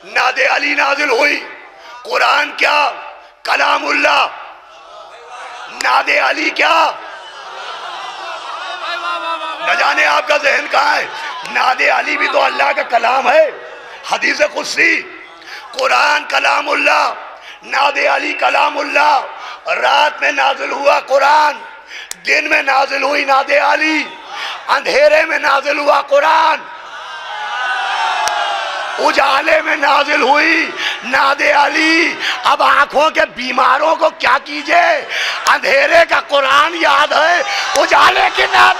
نادے علی نازل ہوئی۔ قرآن کیا؟ کلام اللہ۔ نادے علی کیا؟ نہ جانے آپ کا ذہن کہاں ہے، نادے علی بھی تو اللہ کا کلام ہے۔ حدیث قدسی، قرآن کلام اللہ، نادے علی کلام اللہ۔ رات میں نازل ہوا قرآن، دن میں نازل ہوئی نادے علی، اندھیرے میں نازل ہوا قرآن، اجالے میں نازل ہوئی نادے علی۔ اب آنکھوں کے بیماروں کو کیا کیجئے؟ اندھیرے کا قرآن یاد ہے، اجالے کی نام۔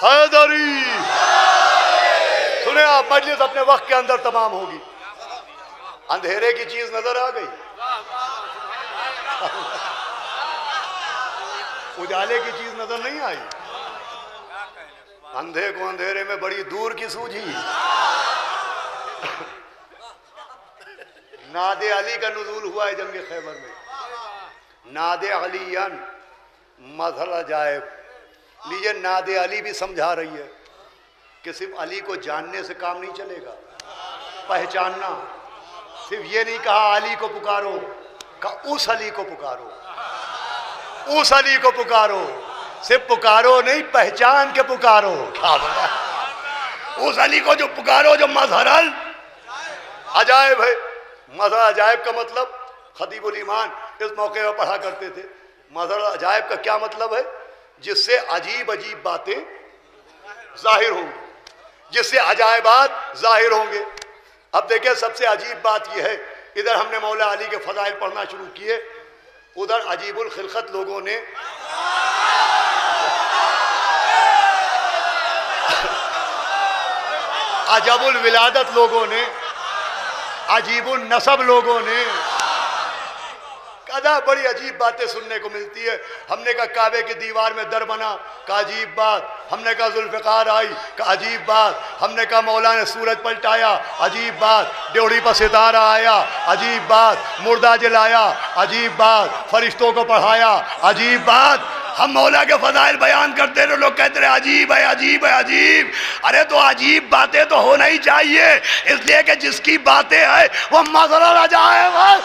حیدری، سنیں آپ، مجلس اپنے وقت کے اندر تمام ہوگی۔ اندھیرے کی چیز نظر آ گئی، اجالے کی چیز نظر نہیں آئی۔ اندھے کو اندھیرے میں بڑی دور کی سوجھی۔ نادے علی کا نزول ہوا ہے جنگ خیبر میں، نادے علین مظہر عجائب۔ لیجئے نادے علی بھی سمجھا رہی ہے کہ صرف علی کو جاننے سے کام نہیں چلے گا، پہچاننا۔ صرف یہ نہیں کہا علی کو پکارو، کہا اس علی کو پکارو، اس علی کو پکارو، صرف پکارو نہیں پہچان کے پکارو۔ اس علی کو جو پکارو جو مظہر عجائب ہے۔ مظہر عجائب کا مطلب خطیب الایمان اس موقع پر پڑھا کرتے تھے۔ مظہر عجائب کا کیا مطلب ہے؟ جس سے عجیب عجیب باتیں ظاہر ہوں گے، جس سے عجائبات ظاہر ہوں گے۔ اب دیکھیں سب سے عجیب بات یہ ہے، ادھر ہم نے مولا علی کے فضائل پڑھنا شروع کیے، ادھر عجیب الخلقت لوگوں نے عجب الولادت لوگوں نے، عجیب النسب لوگوں نے، کہا بڑی عجیب باتیں سننے کو ملتی ہے۔ ہم نے کہا کعبے کی دیوار میں در بنا، کہا عجیب بات۔ ہم نے کہا ذوالفقار آئی، کہا عجیب بات۔ ہم نے کہا مولا نے سورج پلٹایا، عجیب بات۔ ڈیوڑی پر ستارہ آیا، عجیب بات۔ مردہ جلایا، عجیب بات۔ فرشتوں کو پڑھایا، عجیب بات۔ ہم مولا کے فضائل بیان کرتے رہے، لوگ کہتے رہے عجیب ہے، عجیب ہے، عجیب۔ ارے تو عجیب باتیں تو ہونا ہی چاہیے، اس لیے کہ جس کی باتیں ہیں وہ مظہر العجائب ہے۔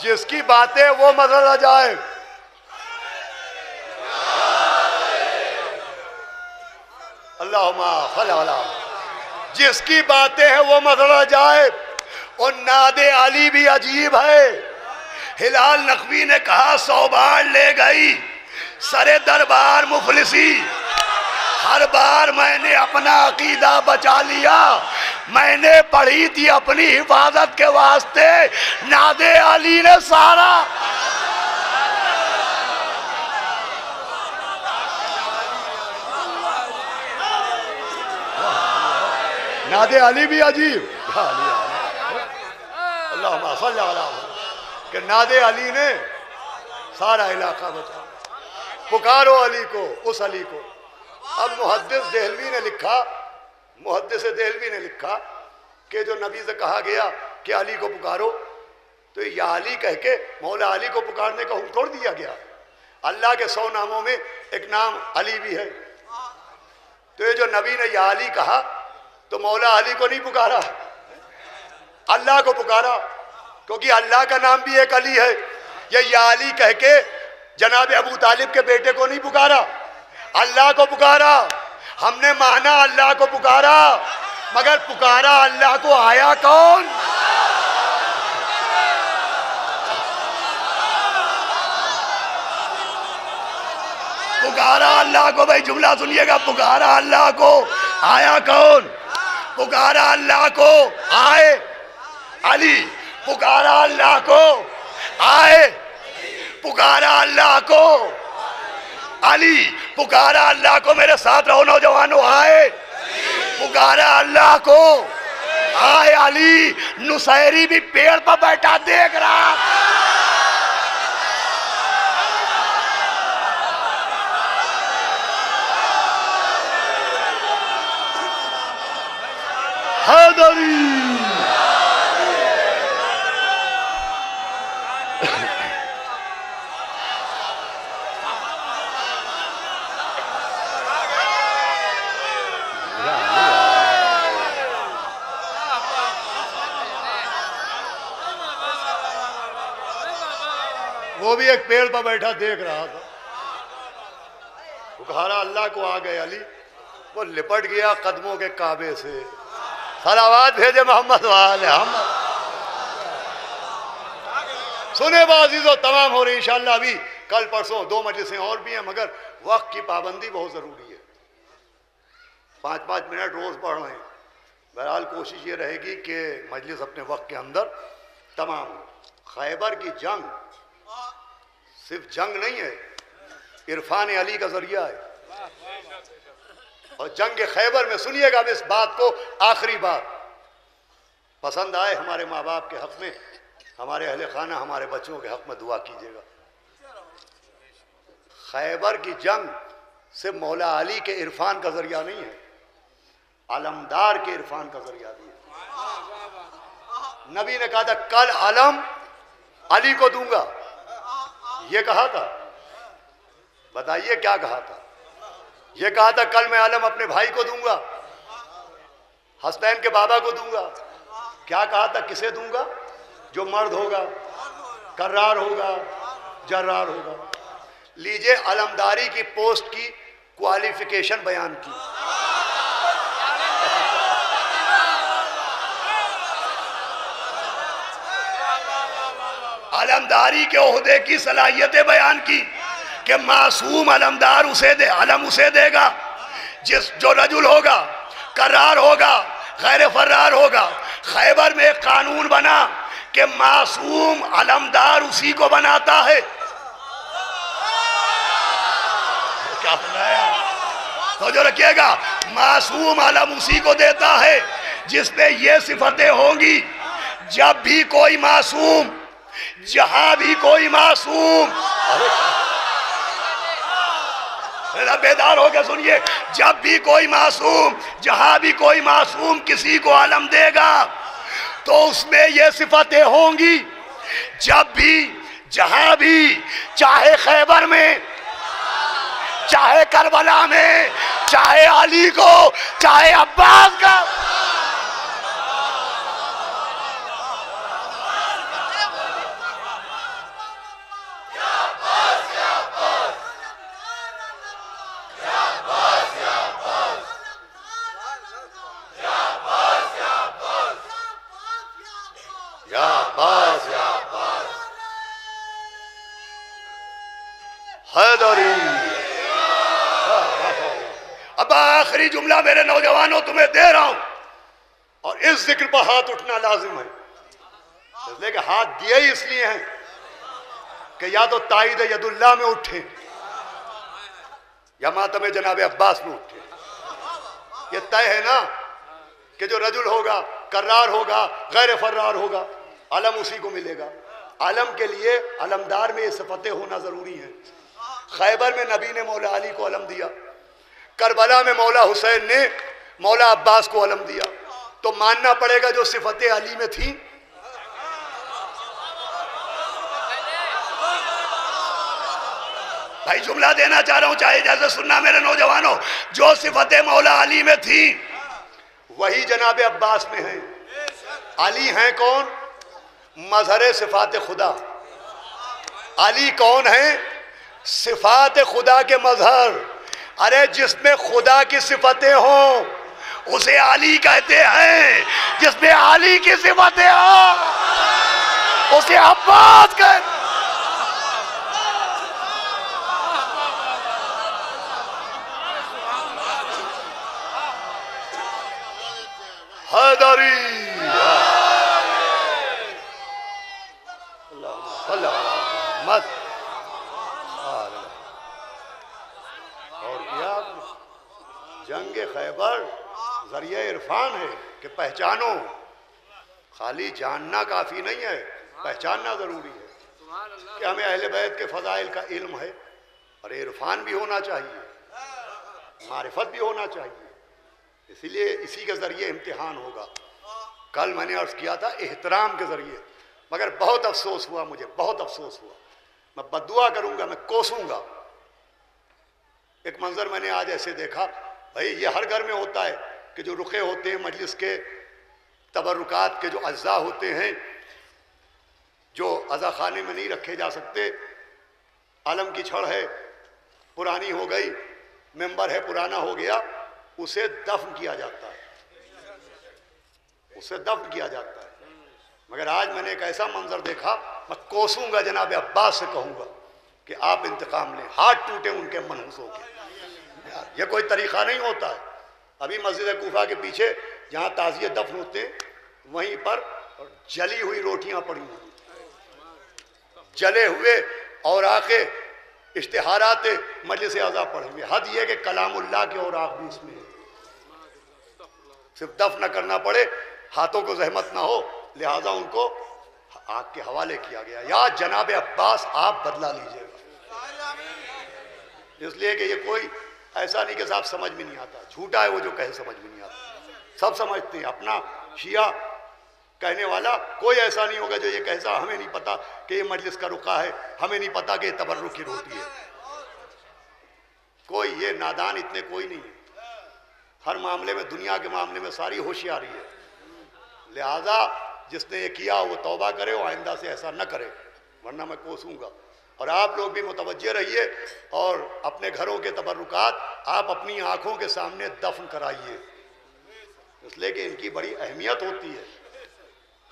جس کی باتیں وہ مظہر العجائب۔ اللہم صل علی، جس کی باتیں ہیں وہ مظہر العجائب۔ اور ناد علی بھی عجیب ہے۔ ہلال نقوی نے کہا صوبان لے گئی سر دربار مفلسی، ہر بار میں نے اپنا عقیدہ بچا لیا، میں نے پڑھی تھی اپنی حفاظت کے واسطے، ناد علی نے سارا۔ ناد علی بھی عجیب، اللہم صلی علی، کہ ناد علی نے سارا علاقہ بچا۔ پکارو علی کو، اس علی کو۔ اب محدث دہلوی نے لکھا، محدث دہلوی نے لکھا کہ جو نبی سے کہا گیا کہ علی کو پکارو، تو یا علی کہہ کے مولا علی کو پکارنے کا حکم توڑ دیا گیا۔ اللہ کے 100 ناموں میں ایک نام علی بھی ہے، تو یہ جو نبی نے یا علی کہا تو مولا علی کو نہیں پکارا، اللہ کو پکارا، کیونکہ اللہ کا نام بھی ایک علی ہے۔ یہ یا علی کہہ کے جناب ابو طالب کے بیٹے کو نہیں پکارا، اللہ کو پکارا۔ ہم نے مانا اللہ کو پکارا، مگر پکارا اللہ کو آیا کون؟ پکارا اللہ کو، بھائی جملہ سنیے گا، پکارا اللہ کو آیا کون؟ پکارا اللہ کو آئے علی، پکارا اللہ کو آئے، پکارا اللہ کو علی، پکارا اللہ کو، میرے ساتھ رہو نوجوانوں، آئے، پکارا اللہ کو آئے علی۔ نصیری بھی پیڑ پر بیٹھا دیکھ رہا، حیدری۔ وہ بھی ایک پیڑ پر بیٹھا دیکھ رہا تھا، پکارا اللہ کو آ گئے علی، وہ لپٹ گیا قدموں کے کعبے سے۔ صلوات بھیجے محمد والے محمد۔ سنے عزیزو، تمام ہو رہی انشاءاللہ، ابھی کل پرسوں 2 مجلسیں اور بھی ہیں، مگر وقت کی پابندی بہت ضروری ہے، 5-5 منٹ روز پڑھ رہے ہیں۔ بہرحال کوشش یہ رہے گی کہ مجلس اپنے وقت کے اندر تمام ہو۔ خیبر کی جنگ صرف جنگ نہیں ہے، عرفان علی کا ذریعہ ہے۔ اور جنگ خیبر میں سنیے گا اب اس بات کو، آخری بات پسند آئے ہمارے ماں باپ کے حق میں، ہمارے اہل خانہ، ہمارے بچوں کے حق میں دعا کیجیے گا۔ خیبر کی جنگ صرف مولا علی کے عرفان کا ذریعہ نہیں ہے، علمدار کے عرفان کا ذریعہ بھی ہے۔ نبی نے کہا تھا کل علم علی کو دوں گا، یہ کہا تھا، بتائیے کیا کہا تھا؟ یہ کہا تھا کل میں علم اپنے بھائی کو دوں گا، حسنین کے بابا کو دوں گا۔ کیا کہا تھا؟ کسے دوں گا؟ جو مرد ہوگا، کرار ہوگا، جرار ہوگا۔ لیجئے علمداری کی پوسٹ کی کوالیفیکیشن بیان کی۔ علمداری کے عہدے کی صلاحیتیں بیان کی کہ معصوم علمدار علم اسے دے گا جو رجل ہوگا، کرار ہوگا، غیر فرار ہوگا۔ خیبر میں ایک قانون بنا کہ معصوم علمدار اسی کو بناتا ہے۔ کیا بنایا؟ تو جو رکھیے گا، معصوم علم اسی کو دیتا ہے جس پہ یہ صفتیں ہوں گی۔ جب بھی کوئی معصوم، جہاں بھی کوئی معصوم، بیدار ہو کے سنیے، جب بھی کوئی معصوم، جہاں بھی کوئی معصوم کسی کو علم دے گا تو اس میں یہ صفتیں ہوں گی۔ جب بھی، جہاں بھی، چاہے خیبر میں، چاہے کربلا میں، چاہے علی کو، چاہے عباس کا، اب آخری جملہ میرے نوجوانوں تمہیں دے رہا ہوں، اور اس ذکر پر ہاتھ اٹھنا لازم ہے، اس لئے کہ ہاتھ دیے ہی اس لیے ہیں کہ یا تو تائید ید اللہ میں اٹھیں یا ماتم جناب عباس میں اٹھیں۔ یہ طے ہے نا کہ جو رجل ہوگا، کرار ہوگا، غیر فرار ہوگا، علم اسی کو ملے گا۔ علم کے لیے علمدار میں یہ صفتیں ہونا ضروری ہیں۔ خیبر میں نبی نے مولا علی کو علم دیا، کربلا میں مولا حسین نے مولا عباس کو علم دیا، تو ماننا پڑے گا جو صفتیں علی میں تھیں۔ بھائی جملہ دینا چاہ رہا ہوں، چاہے جیسے سننا میرے نوجوانوں، جو صفتیں مولا علی میں تھیں وہی جناب عباس میں ہیں۔ علی ہیں کون؟ مظہر صفات خدا۔ علی کون ہیں؟ صفات خدا کے مظہر۔ ارے جس میں خدا کی صفتیں ہوں اسے علی کہتے ہیں، جس میں علی کی صفتیں ہوں اسے عباس کہتے ہیں۔ حیدری محمد۔ اور کیا جنگ خیبر ذریعہ عرفان ہے کہ پہچانو، خالی جاننا کافی نہیں ہے، پہچاننا ضروری ہے کہ ہمیں اہل بیت کے فضائل کا علم ہے، اور عرفان بھی ہونا چاہیے، معرفت بھی ہونا چاہیے، اسی لیے اسی کے ذریعے امتحان ہوگا۔ کل میں نے عرض کیا تھا احترام کے ذریعے، مگر بہت افسوس ہوا، مجھے بہت افسوس ہوا، میں بددعا کروں گا، میں کوسوں گا۔ ایک منظر میں نے آج ایسے دیکھا، بھائی یہ ہر گھر میں ہوتا ہے کہ جو رخے ہوتے ہیں مجلس کے، تبرکات کے جو اجزاء ہوتے ہیں جو عزا خانے میں نہیں رکھے جا سکتے، علم کی چھڑ ہے پرانی ہو گئی، ممبر ہے پرانا ہو گیا، اسے دفن کیا جاتا ہے، اسے دفن کیا جاتا ہے۔ مگر آج میں نے ایک ایسا منظر دیکھا، میں کوسوں گا، جناب عباس سے کہوں گا کہ آپ انتقام لیں، ہاتھ ٹوٹے ان کے منحوسوں کے۔ یہ کوئی طریقہ نہیں ہوتا ہے۔ ابھی مسجد کوفہ کے پیچھے جہاں تعزیے دفن ہوتے ہیں وہیں پر جلی ہوئی روٹیاں پڑی ہوئی، جلے ہوئے اوراق اشتہارات مجلس اعضاء پڑھیں گے۔ حد یہ کہ کلام اللہ کے اوراق بھی اس میں ہے، صرف دفن نہ کرنا پڑے، ہاتھوں کو زحمت نہ ہو، لہٰذا ان کو آگ کے حوالے کیا گیا۔ یا جناب عباس آپ بدلہ لیجئے گا، اس لیے کہ یہ کوئی ایسا نہیں کہ صاحب سمجھ میں نہیں آتا، جھوٹا ہے وہ جو کہے سمجھ میں نہیں آتا، سب سمجھتے ہیں۔ اپنا شیعہ کہنے والا کوئی ایسا نہیں ہوگا جو یہ کہتا ہمیں نہیں پتا کہ یہ مجلس کا رقعہ ہے، ہمیں نہیں پتا کہ یہ تبرک کی روٹی ہے۔ کوئی یہ نادان اتنے کوئی نہیں ہے، ہر معاملے میں، دنیا کے معاملے میں ساری ہوشیاری ہے۔ لہذا جس نے یہ کیا وہ توبہ کرے، وہ آئندہ سے ایسا نہ کرے، ورنہ میں کوسوں گا۔ اور آپ لوگ بھی متوجہ رہیے، اور اپنے گھروں کے تبرکات آپ اپنی آنکھوں کے سامنے دفن کرائیے، اس لیے کہ ان کی بڑی اہمیت ہوتی ہے۔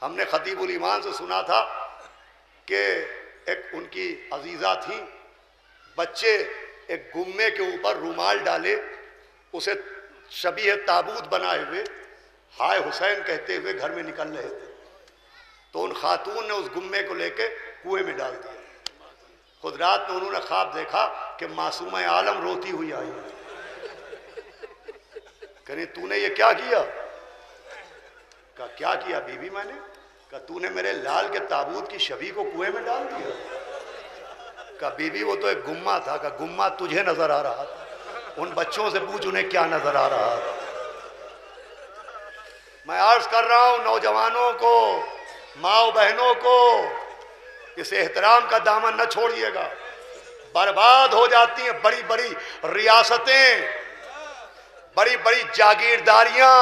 ہم نے خطیب الایمان سے سنا تھا کہ ایک ان کی عزیزہ تھیں، بچے ایک گمے کے اوپر رومال ڈالے، اسے شبیہ تابوت بنائے ہوئے ہائے حسین کہتے ہوئے گھر میں نکل رہے تھے، تو ان خاتون نے اس گمے کو لے کے کنویں میں ڈال دیا۔ خود رات میں انہوں نے خواب دیکھا کہ معصومہ عالم روتی ہوئی آئی ہے، کہنے تو نے یہ کیا کیا؟ کہا کیا کیا بی بی میں نے؟ کہا تو نے میرے لال کے تابوت کی شبیہ کو کنویں میں ڈال دیا۔ کہا بی بی وہ تو ایک گمہ تھا۔ کہا گمہ تجھے نظر آ رہا تھا، ان بچوں سے پوچھ انہیں کیا نظر آ رہا تھا۔ میں عرض کر رہا ہوں نوجوانوں کو، ماں و بہنوں کو، اس احترام کا دامن نہ چھوڑیے گا، برباد ہو جاتی ہیں بڑی بڑی ریاستیں، بڑی بڑی جاگیرداریاں،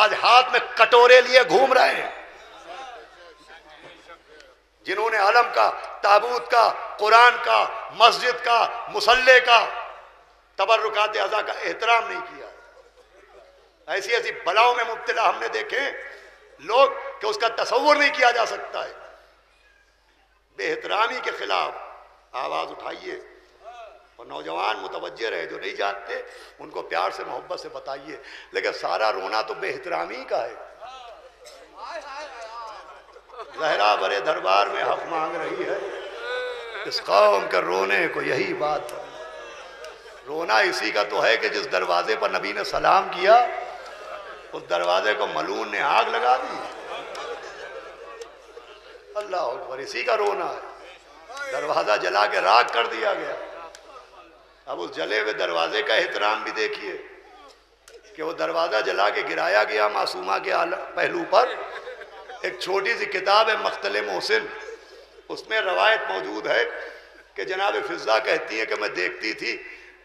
آج ہاتھ میں کٹورے لیے گھوم رہے ہیں، جنہوں نے علم کا، تابوت کا، قرآن کا، مسجد کا، مصلی کا، تبرکات اعضاء کا احترام نہیں کیا۔ ایسی ایسی بلاؤں میں مبتلا ہم نے دیکھے لوگ کہ اس کا تصور نہیں کیا جا سکتا ہے۔ بے احترامی کے خلاف آواز اٹھائیے، اور نوجوان متوجہ رہے، جو نہیں جانتے ان کو پیار سے محبت سے بتائیے، لیکن سارا رونا تو بے احترامی کا ہے۔ زہرا برے دربار میں حق مانگ رہی ہے، اس قوم کے رونے کو یہی بات ہے۔ رونا اسی کا تو ہے کہ جس دروازے پر نبی نے سلام کیا اس دروازے کو ملعون نے آگ لگا دی۔ اللہ اکبر، اسی کا رونا ہے، دروازہ جلا کے راکھ کر دیا گیا۔ اب اس جلے ہوئے دروازے کا احترام بھی دیکھیے کہ وہ دروازہ جلا کے گرایا گیا معصومہ کے پہلو پر۔ ایک چھوٹی سی کتاب ہے مقتل محسن، اس میں روایت موجود ہے کہ جناب فضہ کہتی ہے کہ میں دیکھتی تھی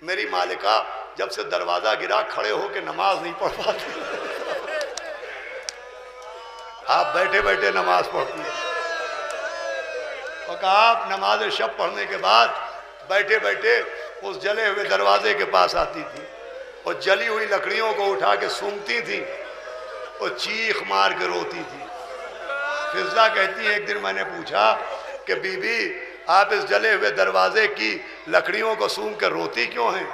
میری مالکہ جب سے دروازہ گرا کھڑے ہو کے نماز نہیں پڑھ پاتی، آپ بیٹھے بیٹھے نماز پڑھتی ہیں، اور کہا آپ نماز شب پڑھنے کے بعد بیٹھے بیٹھے اس جلے ہوئے دروازے کے پاس آتی تھی اور جلی ہوئی لکڑیوں کو اٹھا کے سونگتی تھی اور چیخ مار کے روتی تھی۔ فضہ کہتی ہے ایک دن میں نے پوچھا کہ بی بی آپ اس جلے ہوئے دروازے کی لکڑیوں کو سونگ کر روتی کیوں ہیں؟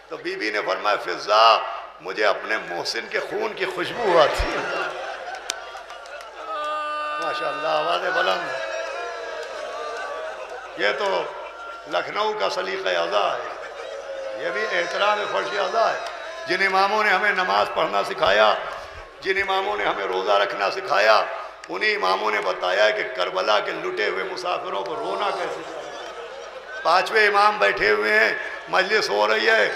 تو بی بی نے فرمایا فضہ مجھے اپنے محسن کے خون کی خوشبو آتی ہے۔ ماشاءاللہ، آواز بلند۔ یہ تو لکھنؤ کا سلیقہ اعضاء ہے، یہ بھی احترام فرش اعضاء ہے۔ جن اماموں نے ہمیں نماز پڑھنا سکھایا، جن اماموں نے ہمیں روزہ رکھنا سکھایا، انہی اماموں نے بتایا ہے کہ کربلا کے لٹے ہوئے مسافروں کو رونا کیسے چاہیے۔ پانچویں امام بیٹھے ہوئے ہیں، مجلس ہو رہی ہے،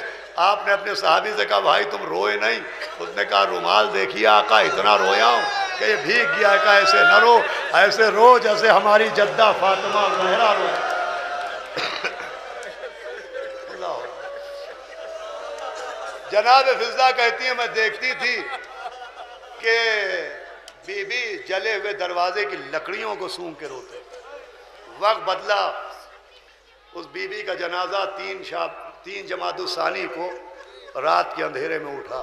آپ نے اپنے صحابی سے کہا بھائی تم روئے نہیں؟ اس نے کہا رومال دیکھیے آقا اتنا رویا ہوں کہ یہ بھیگ گیا ہے۔ کہا ایسے نہ رو، ایسے رو جیسے ہماری جدہ فاطمہ زہرا رو۔ جناب فضہ کہتی ہیں میں دیکھتی تھی کہ بی بی جلے ہوئے دروازے کی لکڑیوں کو سونگ کے روتے۔ وقت بدلا، اس بی بی کا جنازہ 3 جمادی الثانی کو رات کے اندھیرے میں اٹھا۔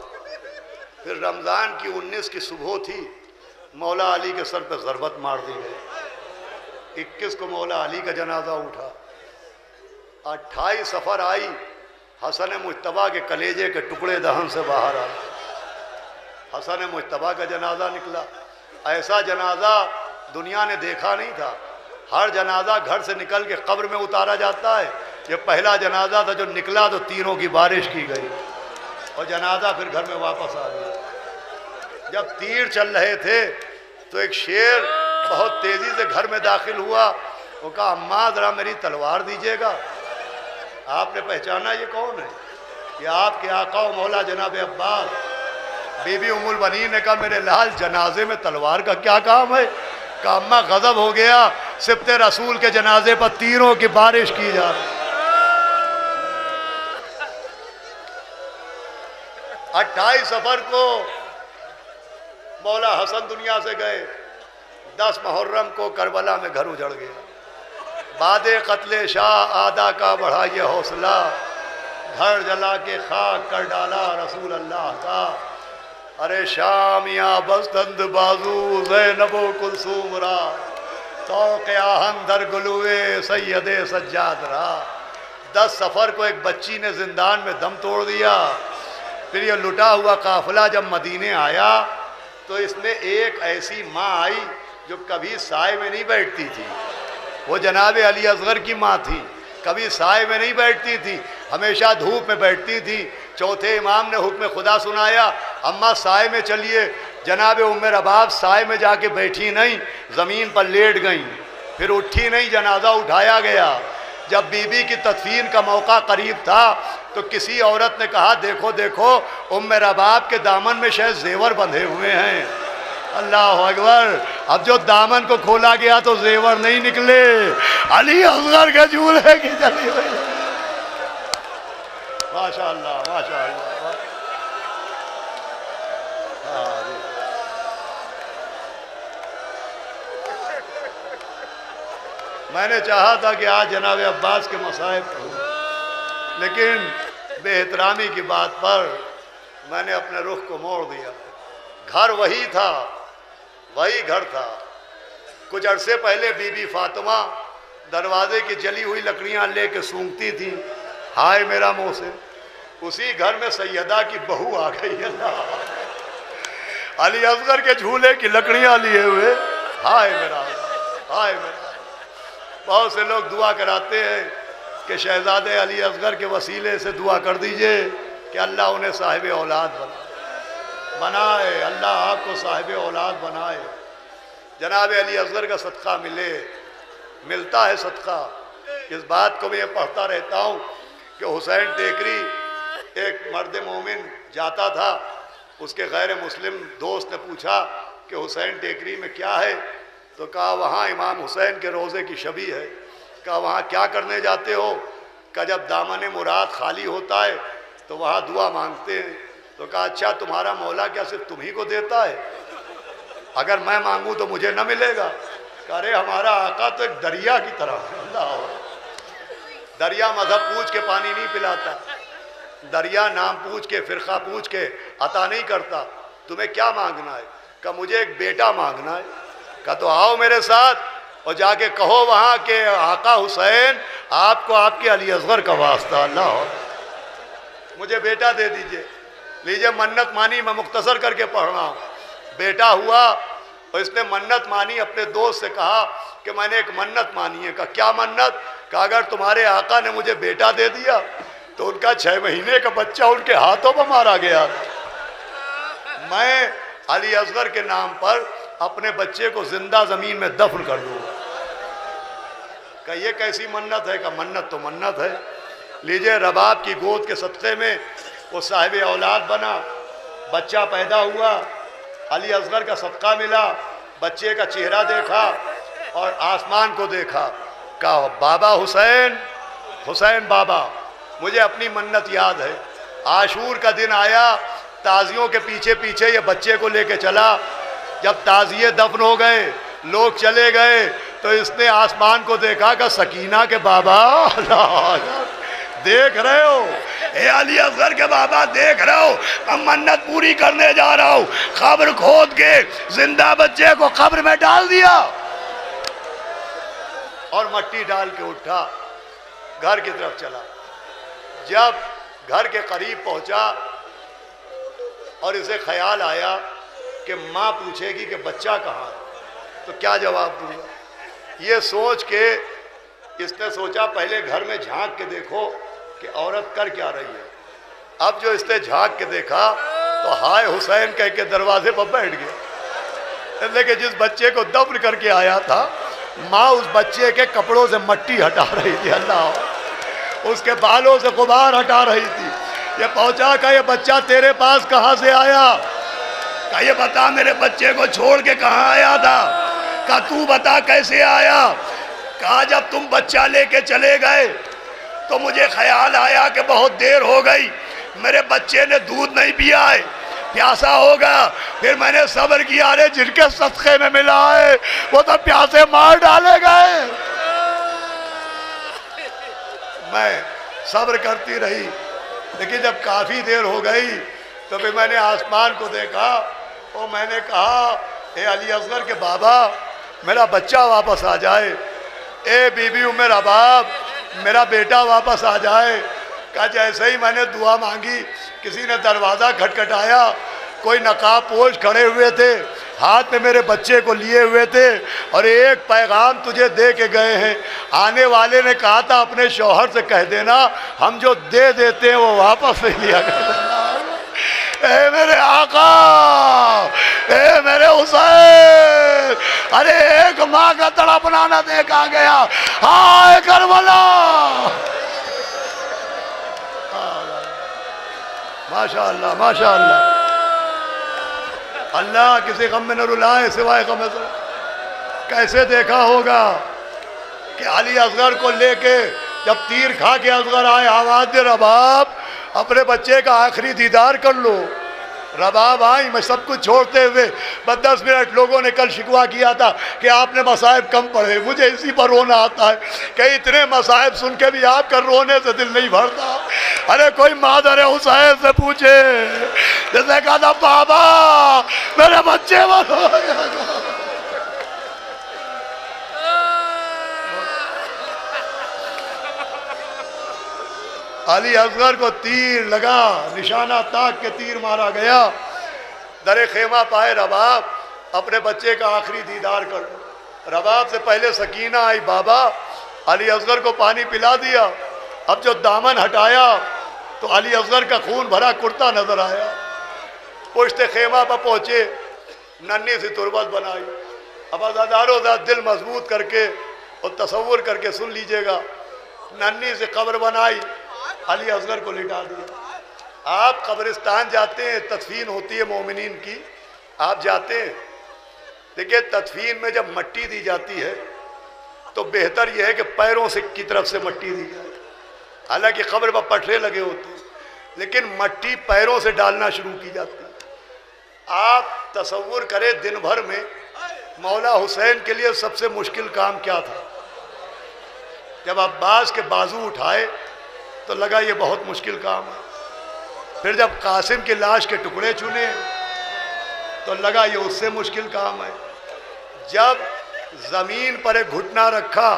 پھر رمضان کی 19 کی صبح تھی، مولا علی کے سر پہ ضربت مار دی گئی۔ 21 کو مولا علی کا جنازہ اٹھا۔ 28 سفر آئی، حسن مجتبیٰ کے کلیجے کے ٹکڑے دہن سے باہر آئے۔ حسن مجتبیٰ کا جنازہ نکلا۔ ایسا جنازہ دنیا نے دیکھا نہیں تھا۔ ہر جنازہ گھر سے نکل کے قبر میں اتارا جاتا ہے، یہ پہلا جنازہ تھا جو نکلا تو تینوں کی بارش کی گئی اور جنازہ پھر گھر میں واپس آ گیا۔ جب تیر چل رہے تھے تو ایک شیر بہت تیزی سے گھر میں داخل ہوا، وہ کہا اماں ذرا میری تلوار دیجیے گا۔ آپ نے پہچانا یہ کون ہے؟ یہ آپ کے آقا و مولا جناب عباس۔ بی بی ام البنین نے کہا میرے لال جنازے میں تلوار کا کیا کام ہے؟ کہا اماں غضب ہو گیا، سبط رسول کے جنازے پر تیروں کی بارش کی جا رہی۔ 28 سفر کو مولا حسن دنیا سے گئے، 10 محرم کو کربلا میں گھر اجڑ گیا۔ بعد قتل شاہ آدھا کا بڑھائیے حوصلہ، گھر جلا کے خاک کر ڈالا رسول اللہ کا۔ ارے شام یا بستند بازو زینب و کلثوم را، توق آہن در گلوے سید سجاد رہا. 10 سفر کو ایک بچی نے زندان میں دم توڑ دیا. پھر یہ لٹا ہوا قافلہ جب مدینے آیا تو اس میں ایک ایسی ماں آئی جو کبھی سائے میں نہیں بیٹھتی تھی. وہ جناب علی اصغر کی ماں تھی. کبھی سائے میں نہیں بیٹھتی تھی, ہمیشہ دھوپ میں بیٹھتی تھی. چوتھے امام نے حکم خدا سنایا, اماں سائے میں چلیے. جناب ام رباب سائے میں جا کے بیٹھی نہیں, زمین پر لیٹ گئیں. پھر اٹھی نہیں, جنازہ اٹھایا گیا. جب بی بی کی تدفین کا موقع قریب تھا تو کسی عورت نے کہا دیکھو دیکھو ام رباب کے دامن میں شاید زیور بندھے ہوئے ہیں. اللہ اکبر. اب جو دامن کو کھولا گیا تو زیور نہیں نکلے, علی اصغر کے جھولے کی چلی ہوئی. ماشاء اللہ ماشاء اللہ. میں نے چاہا تھا کہ آج جناب عباس کے مصائب پڑھوں, لیکن بے احترامی کی بات پر میں نے اپنے رخ کو موڑ دیا. گھر وہی تھا, وہی گھر تھا. کچھ عرصے پہلے بی بی فاطمہ دروازے کی جلی ہوئی لکڑیاں لے کے سونگتی تھیں, ہائے میرا محسن. اسی گھر میں سیدہ کی بہو آ گئی. اللہ, علی اصغر کے جھولے کی لکڑیاں لیے ہوئے, ہائے میرا, ہائے میرا. بہت سے لوگ دعا کراتے ہیں کہ شہزادے علی اصغر کے وسیلے سے دعا کر دیجئے کہ اللہ انہیں صاحب اولاد بنائے. اللہ آپ کو صاحب اولاد بنائے. جناب علی اصغر کا صدقہ ملتا ہے صدقہ. اس بات کو میں پڑھتا رہتا ہوں کہ حسین ٹیکری ایک مرد مومن جاتا تھا, اس کے غیر مسلم دوست نے پوچھا کہ حسین ٹیکری میں کیا ہے؟ تو کہا وہاں امام حسین کے روضے کی شبیہ ہے. کہا وہاں کیا کرنے جاتے ہو؟ کہ جب دامن مراد خالی ہوتا ہے تو وہاں دعا مانگتے ہیں. تو کہا اچھا تمہارا مولا کیا صرف تمہیں کو دیتا ہے؟ اگر میں مانگوں تو مجھے نہ ملے گا؟ کہا ارے ہمارا آقا تو ایک دریا کی طرح ہے. اللہ, دریا مذہب پوچھ کے پانی نہیں پلاتا, دریا نام پوچھ کے فرقہ پوچھ کے عطا نہیں کرتا. تمہیں کیا مانگنا ہے؟ کہ مجھے ایک بیٹا مانگنا ہے. کہا تو آؤ میرے ساتھ اور جا کے کہو وہاں کہ آقا حسین آپ کو آپ کے علی اصغر کا واسطہ, اللہ مجھے بیٹا دے دیجئے. لیجئے منت مانی, میں مختصر کر کے پڑھ رہا ہوں. بیٹا ہوا اور اس نے منت مانی. اپنے دوست سے کہا کہ میں نے ایک منت مانی ہے. کہا کیا منت؟ کہا اگر تمہارے آقا نے مجھے بیٹا دے دیا تو ان کا 6 مہینے کا بچہ ان کے ہاتھوں پر مارا گیا, میں علی اصغر کے نام پر اپنے بچے کو زندہ زمین میں دفن کر دوں. کہ یہ کیسی منت ہے؟ کہ منت تو منت ہے. لیجئے رباب کی گود کے صدقے میں وہ صاحب اولاد بنا, بچہ پیدا ہوا, علی اصغر کا صدقہ ملا, بچے کا چہرہ دیکھا اور آسمان کو دیکھا. کہا بابا حسین, حسین بابا مجھے اپنی منت یاد ہے. عاشور کا دن آیا, تازیوں کے پیچھے پیچھے یہ بچے کو لے کے چلا. جب تازیے دفن ہو گئے, لوگ چلے گئے, تو اس نے آسمان کو دیکھا کہ سکینہ کے بابا, دیکھ رہے ہو اے علی اصغر کے بابا, دیکھ رہے ہو میں منت پوری کرنے جا رہا ہوں. قبر کھود کے زندہ بچے کو قبر میں ڈال دیا اور مٹی ڈال کے اٹھا, گھر کی طرف چلا. جب گھر کے قریب پہنچا اور اسے خیال آیا کہ ماں پوچھے گی کہ بچہ کہاں ہے, تو کیا جواب دوں گا؟ یہ سوچ کے اس نے سوچا پہلے گھر میں جھانک کے دیکھو کہ عورت کر کیا رہی ہے. اب جو اس نے جھانک کے دیکھا تو ہائے حسین کہہ کے دروازے پر بیٹھ گیا. لیکن جس بچے کو دفن کر کے آیا تھا, ماں اس بچے کے کپڑوں سے مٹی ہٹا رہی تھی, اللہ اس کے بالوں سے غبار ہٹا رہی تھی. یہ پہنچا کہ یہ بچہ تیرے پاس کہاں سے آیا؟ کہ یہ بتا میرے بچے کو چھوڑ کے کہاں آیا تھا؟ کہ تو بتا کیسے آیا؟ کہا جب تم بچہ لے کے چلے گئے تو مجھے خیال آیا کہ بہت دیر ہو گئی, میرے بچے نے دودھ نہیں پیا ہے, پیاسا ہوگا. پھر میں نے صبر کیا, رے جن کے صدقے میں ملا ہے وہ تو پیاسے مار ڈالے گئے. میں صبر کرتی رہی, لیکن جب کافی دیر ہو گئی تو پھر میں نے آسمان کو دیکھا اور میں نے کہا اے علی اصغر کے بابا, میرا بچہ واپس آ جائے، اے بی بی ام رباب میرا بیٹا واپس آ جائے۔ کہا جیسے ہی میں نے دعا مانگی کسی نے دروازہ کھٹکھٹایا، کوئی نقاب پوش کھڑے ہوئے تھے، ہاتھ میں میرے بچے کو لیے ہوئے تھے اور ایک پیغام تجھے دے کے گئے ہیں۔ آنے والے نے کہا تھا اپنے شوہر سے کہہ دینا ہم جو دے دیتے ہیں وہ واپس نہیں لیا کرتے۔ اے میرے آقا، اے میرے حسین، ارے ایک ماں کا تڑپنا نہ دیکھا گیا، ہائے کربلا۔ ماشاءاللہ ماشاءاللہ، اللہ کسی غم میں نہ رلائے سوائے غم سے۔ کیسے دیکھا ہوگا کہ علی اصغر کو لے کے جب تیر کھا کے اصغر آئے، آواز دے رباب اپنے بچے کا آخری دیدار کر لو۔ رباب آئی، میں سب کچھ چھوڑتے ہوئے بس 10 منٹ، لوگوں نے کل شکوہ کیا تھا کہ آپ نے مصائب کم پڑھے، مجھے اسی پر رونا آتا ہے کہ اتنے مصائب سن کے بھی آپ کا رونے سے دل نہیں بھرتا۔ ارے کوئی مادر حسین سے پوچھے، جیسے کہا تھا بابا میرے بچے علی اصغر کو تیر لگا، نشانہ تاک کے تیر مارا گیا۔ در خیمہ پائے رباب اپنے بچے کا آخری دیدار کر لو۔ رباب سے پہلے سکینہ آئی، بابا علی اصغر کو پانی پلا دیا۔ اب جو دامن ہٹایا تو علی اصغر کا خون بھرا کرتا نظر آیا۔ پشت خیمہ پر پہنچے، ننھی سی تربت بنائی۔ اب عزادارو ذات دل مضبوط کر کے اور تصور کر کے سن لیجئے گا، ننھی سی قبر بنائی، علی اصغر کو لٹا دیا۔ آپ قبرستان جاتے ہیں، تدفین ہوتی ہے مومنین کی، آپ جاتے ہیں، دیکھیں تدفین میں جب مٹی دی جاتی ہے تو بہتر یہ ہے کہ پیروں سے کی طرف سے مٹی دی جائے۔ حالانکہ قبر پر پٹھرے لگے ہوتے ہیں لیکن مٹی پیروں سے ڈالنا شروع کی جاتی ہے۔ آپ تصور کریں دن بھر میں مولا حسین کے لیے سب سے مشکل کام کیا تھا؟ جب عباس کے بازو اٹھائے تو لگا یہ بہت مشکل کام ہے۔ پھر جب قاسم کی لاش کے ٹکڑے چنے تو لگا یہ اس سے مشکل کام ہے۔ جب زمین پر ایک گھٹنا رکھا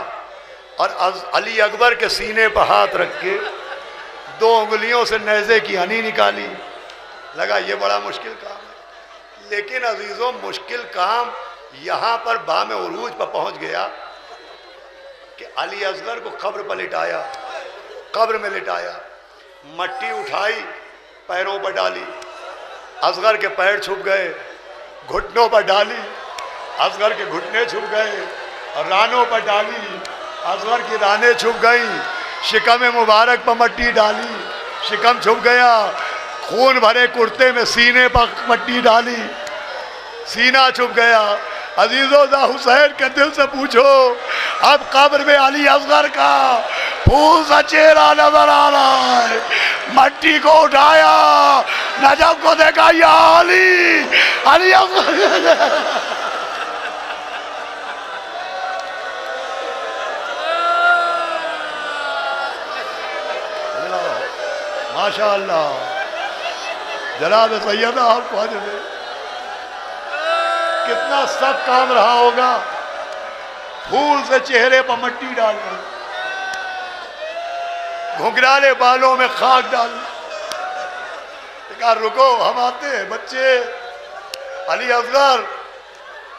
اور علی اکبر کے سینے پر ہاتھ رکھ کے 2 انگلیوں سے نیزے کی ہنی نکالی، لگا یہ بڑا مشکل کام ہے۔ لیکن عزیزوں مشکل کام یہاں پر بام عروج پر پہنچ گیا کہ علی اصغر کو قبر پر لٹایا، قبر میں لٹایا، مٹی اٹھائی پیروں پر ڈالی، اصغر کے پیر چھپ گئے، گھٹنوں پر ڈالی، اصغر کے گھٹنے چھپ گئے، رانوں پر ڈالی، اصغر کی رانیں چھپ گئیں، شکم مبارک پر مٹی ڈالی، شکم چھپ گیا، خون بھرے کرتے میں سینے پر مٹی ڈالی، سینہ چھپ گیا۔ عزیزو ذا حسین کے دل سے پوچھو، اب قبر میں علی اصغر کا پھول سا چہرہ نظر آ رہا ہے۔ مٹی کو اٹھایا، نجف کو دیکھا، یا علی، علی اصغر۔ ماشاءاللہ جناب سیدہ آپ کو حاضر ہے، کتنا سخت کام رہا ہوگا پھول سے چہرے پر مٹی ڈالنا، گھنگرالے بالوں میں خاک ڈالنا۔ کہا رکو ہم آتے ہیں بچے، علی اصغر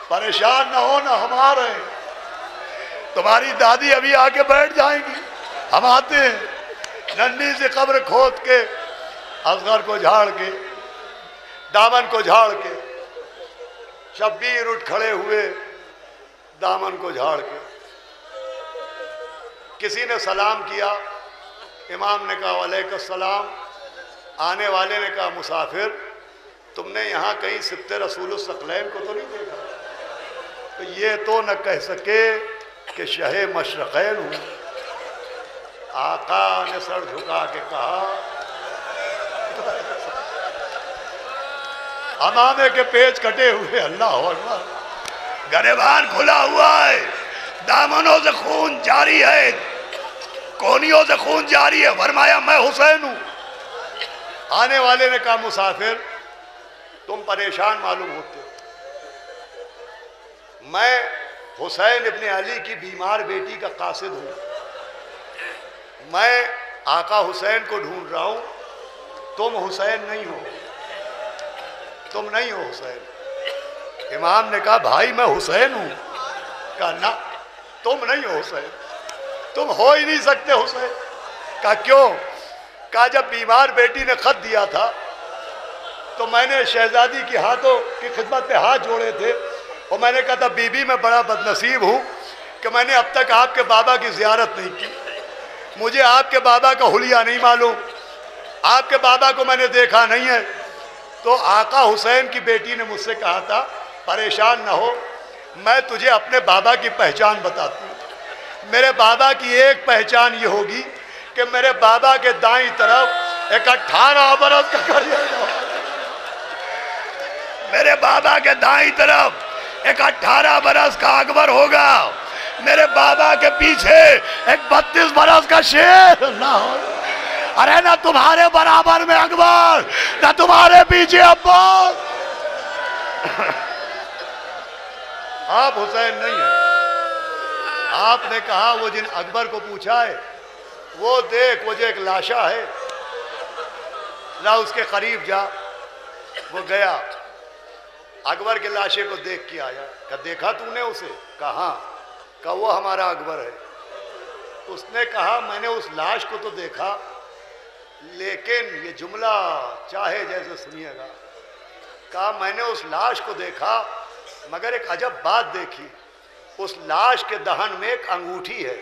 پریشان نہ ہونا، ہم آ رہے ہیں، تمہاری دادی ابھی آ کے بیٹھ جائیں گی، ہم آتے ہیں۔ ننھی سے قبر کھود کے اصغر کو جھاڑ کے، دامن کو جھاڑ کے، شبیر اٹھ کھڑے ہوئے دامن کو جھاڑ کے۔ کسی نے سلام کیا، امام نے کہا وعلیکم السلام۔ آنے والے نے کہا مسافر تم نے یہاں کہیں سبط رسول الثقلین کو تو نہیں دیکھا؟ تو یہ تو نہ کہہ سکے کہ شہ مشرقین ہوں۔ آقا نے سر جھکا کے کہا، امامے کے پیچ کٹے ہوئے، اللہ اکبر، گریبان کھلا ہوا ہے، دامنوں سے خون جاری ہے، کونیوں سے خون جاری ہے، فرمایا میں حسین ہوں۔ آنے والے نے کہا مسافر تم پریشان معلوم ہوتے ہو، میں حسین ابن علی کی بیمار بیٹی کا قاصد ہوں، میں آقا حسین کو ڈھونڈ رہا ہوں، تم حسین نہیں ہو، تم نہیں ہو حسین۔ امام نے کہا بھائی میں حسین ہوں۔ کہا نہ تم نہیں ہو حسین، تم ہو ہی نہیں سکتے حسین۔ کہا کیوں؟ کہا جب بیمار بیٹی نے خط دیا تھا تو میں نے شہزادی کی ہاتھوں کی خدمت پہ ہاتھ جوڑے تھے، اور میں نے کہا تھا بی بی میں بڑا بدنصیب ہوں کہ میں نے اب تک آپ کے بابا کی زیارت نہیں کی، مجھے آپ کے بابا کا حلیہ نہیں معلوم، آپ کے بابا کو میں نے دیکھا نہیں ہے۔ تو آقا حسین کی بیٹی نے مجھ سے کہا تھا پریشان نہ ہو، میں تجھے اپنے بابا کی پہچان بتاتی ہوں۔ میرے بابا کی ایک پہچان یہ ہوگی کہ میرے بابا کے دائیں طرف ایک 18 برس کا کریگا، میرے بابا کے دائیں طرف ایک 18 برس کا اکبر ہوگا، میرے بابا کے پیچھے ایک 32 برس کا شیر نہ ہو۔ ارے نہ تمہارے برابر میں اکبر، نہ تمہارے پیچھے عباس۔ آپ حسین نہیں ہیں۔ آپ نے کہا وہ جن اکبر کو پوچھا ہے وہ دیکھ، وہ جو ایک لاشا ہے، نہ اس کے قریب جا۔ وہ گیا، اکبر کے لاشے کو دیکھ کے آیا۔ کہا دیکھا تو نے اسے؟ کہا ہاں۔ کہا وہ ہمارا اکبر ہے۔ اس نے کہا میں نے اس لاش کو تو دیکھا، لیکن یہ جملہ چاہے جیسے سنیے گا، کہا میں نے اس لاش کو دیکھا مگر ایک عجب بات دیکھی، اس لاش کے دہن میں ایک انگوٹھی ہے۔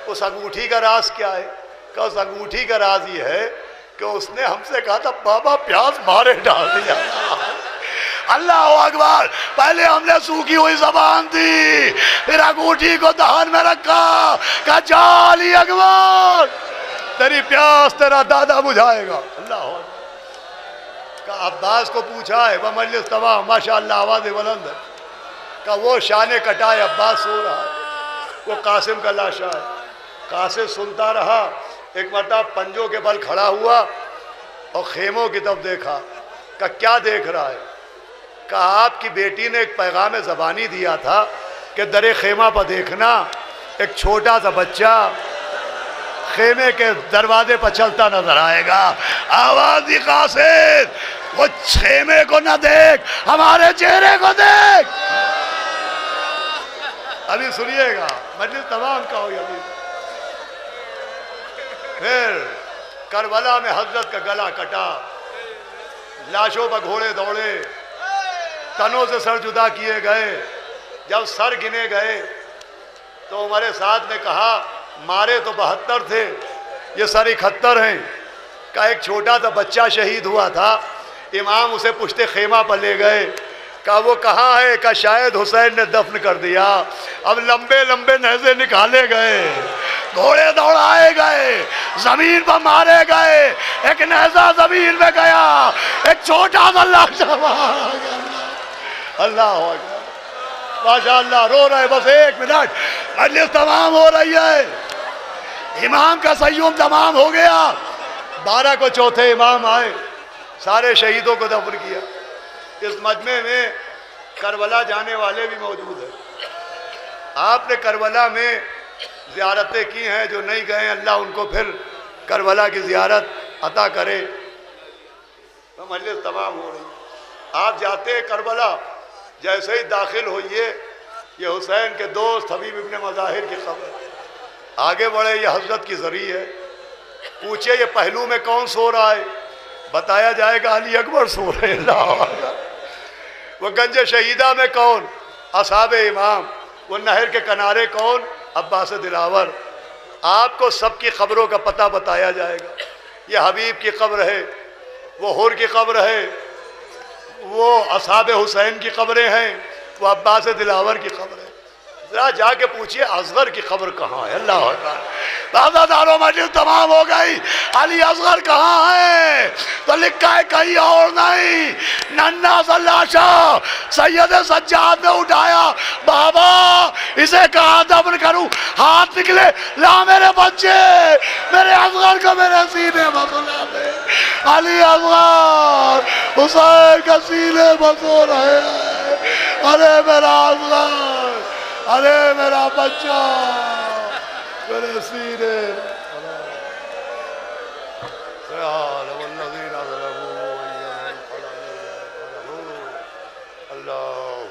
اس انگوٹھی کا راز کیا ہے؟ کہ اس انگوٹھی کا راز یہ ہے کہ اس نے ہم سے کہا تھا بابا پیاز مارے ڈال دیا۔ اللہ اکبر! پہلے ہم نے سوکھی ہوئی زبان دی، پھر انگوٹھی کو دہن میں رکھا، کہا جا علی اکبر تیری پیاس تیرا دادا بجھائے گا۔ اللہ اکبر! کہا عباس کو پوچھا ہے، وہ مجلس تمام ماشاءاللہ آواز بلند ہے۔ کہا وہ شانے کٹائے، عباس سو رہا ہے، وہ قاسم کا لاشا ہے۔ قاسم سنتا رہا، ایک مرتبہ پنجوں کے بل کھڑا ہوا اور خیموں کی طرف دیکھا۔ کہا کیا دیکھ رہا ہے؟ کہا آپ کی بیٹی نے ایک پیغام زبانی دیا تھا کہ در خیمہ پر دیکھنا ایک چھوٹا سا بچہ خیمے کے دروازے پر چلتا نظر آئے گا۔ آواز دی قاسم، وہ خیمے کو نہ دیکھ، ہمارے چہرے کو دیکھ۔ ابھی سنیے گا، مجلس تمام کا ہوئی ابھی۔ پھر کربلا میں حضرت کا گلا کٹا، لاشوں پر گھوڑے دوڑے، تنوں سے سر جدا کیے گئے۔ جب سر گنے گئے تو عمر سعد نے کہا مارے تو 72 تھے، یہ سر 71 ہیں۔ کہا ایک چھوٹا سا بچہ شہید ہوا تھا، امام اسے پشتے خیمہ پر لے گئے۔ کہا وہ کہاں ہے؟ کہا شاید حسین نے دفن کر دیا۔ اب لمبے لمبے نیزے نکالے گئے، گھوڑے دوڑائے گئے، زمین پر مارے گئے، ایک نیزہ زمین میں گیا، ایک چھوٹا سا لاشا مارا گیا۔ اللہ اکبر! ماشاءاللہ رو رہے، بس ایک منٹ، مجلس تمام ہو رہی ہے، امام کا سیوم تمام ہو گیا۔ 12 کو چوتھے امام آئے، سارے شہیدوں کو دفن کیا۔ اس مجمع میں کربلا جانے والے بھی موجود ہیں۔ آپ نے کربلا میں زیارتیں کی ہیں، جو نہیں گئے اللہ ان کو پھر کربلا کی زیارت عطا کرے۔ تو مجلس تمام ہو رہی، آپ جاتے ہیں کربلا، جیسے ہی داخل ہوئیے یہ حسین کے دوست حبیب ابن مظاہر کی قبر، آگے بڑھے یہ حضرت کی ذریع ہے، پوچھے یہ پہلو میں کون سو رہا ہے؟ بتایا جائے گا علی اکبر سو رہے ہیں۔ اللہ! وہ گنج شہیدہ میں کون؟ اصحاب امام۔ وہ نہر کے کنارے کون؟ عباس دلاور۔ آپ کو سب کی قبروں کا پتہ بتایا جائے گا۔ یہ حبیب کی قبر ہے، وہ حر کی قبر ہے، وہ اصحاب حسین کی قبریں ہیں، وہ عباس دلاور کی قبر ہے۔ ذرا جا کے پوچھئے اصغر کی قبر کہاں ہے؟ اللہ اکبر! بازا دارو مجلس تمام ہو گئی، علی اصغر کہاں ہے؟ تو لکھا ہے کہیں اور نہیں، ننھا سا لاشا سید سجاد نے اٹھایا، بابا اسے کہاں دفن کروں؟ ہاتھ نکلے، لا میرے بچے، میرے اصغر کو میرے سینے میں سلا دے۔ علی اصغر حسین کا سینے میں سو رہے ہیں، ارے میرا اصغر ارے میرا بچہ میرے سینے اللہ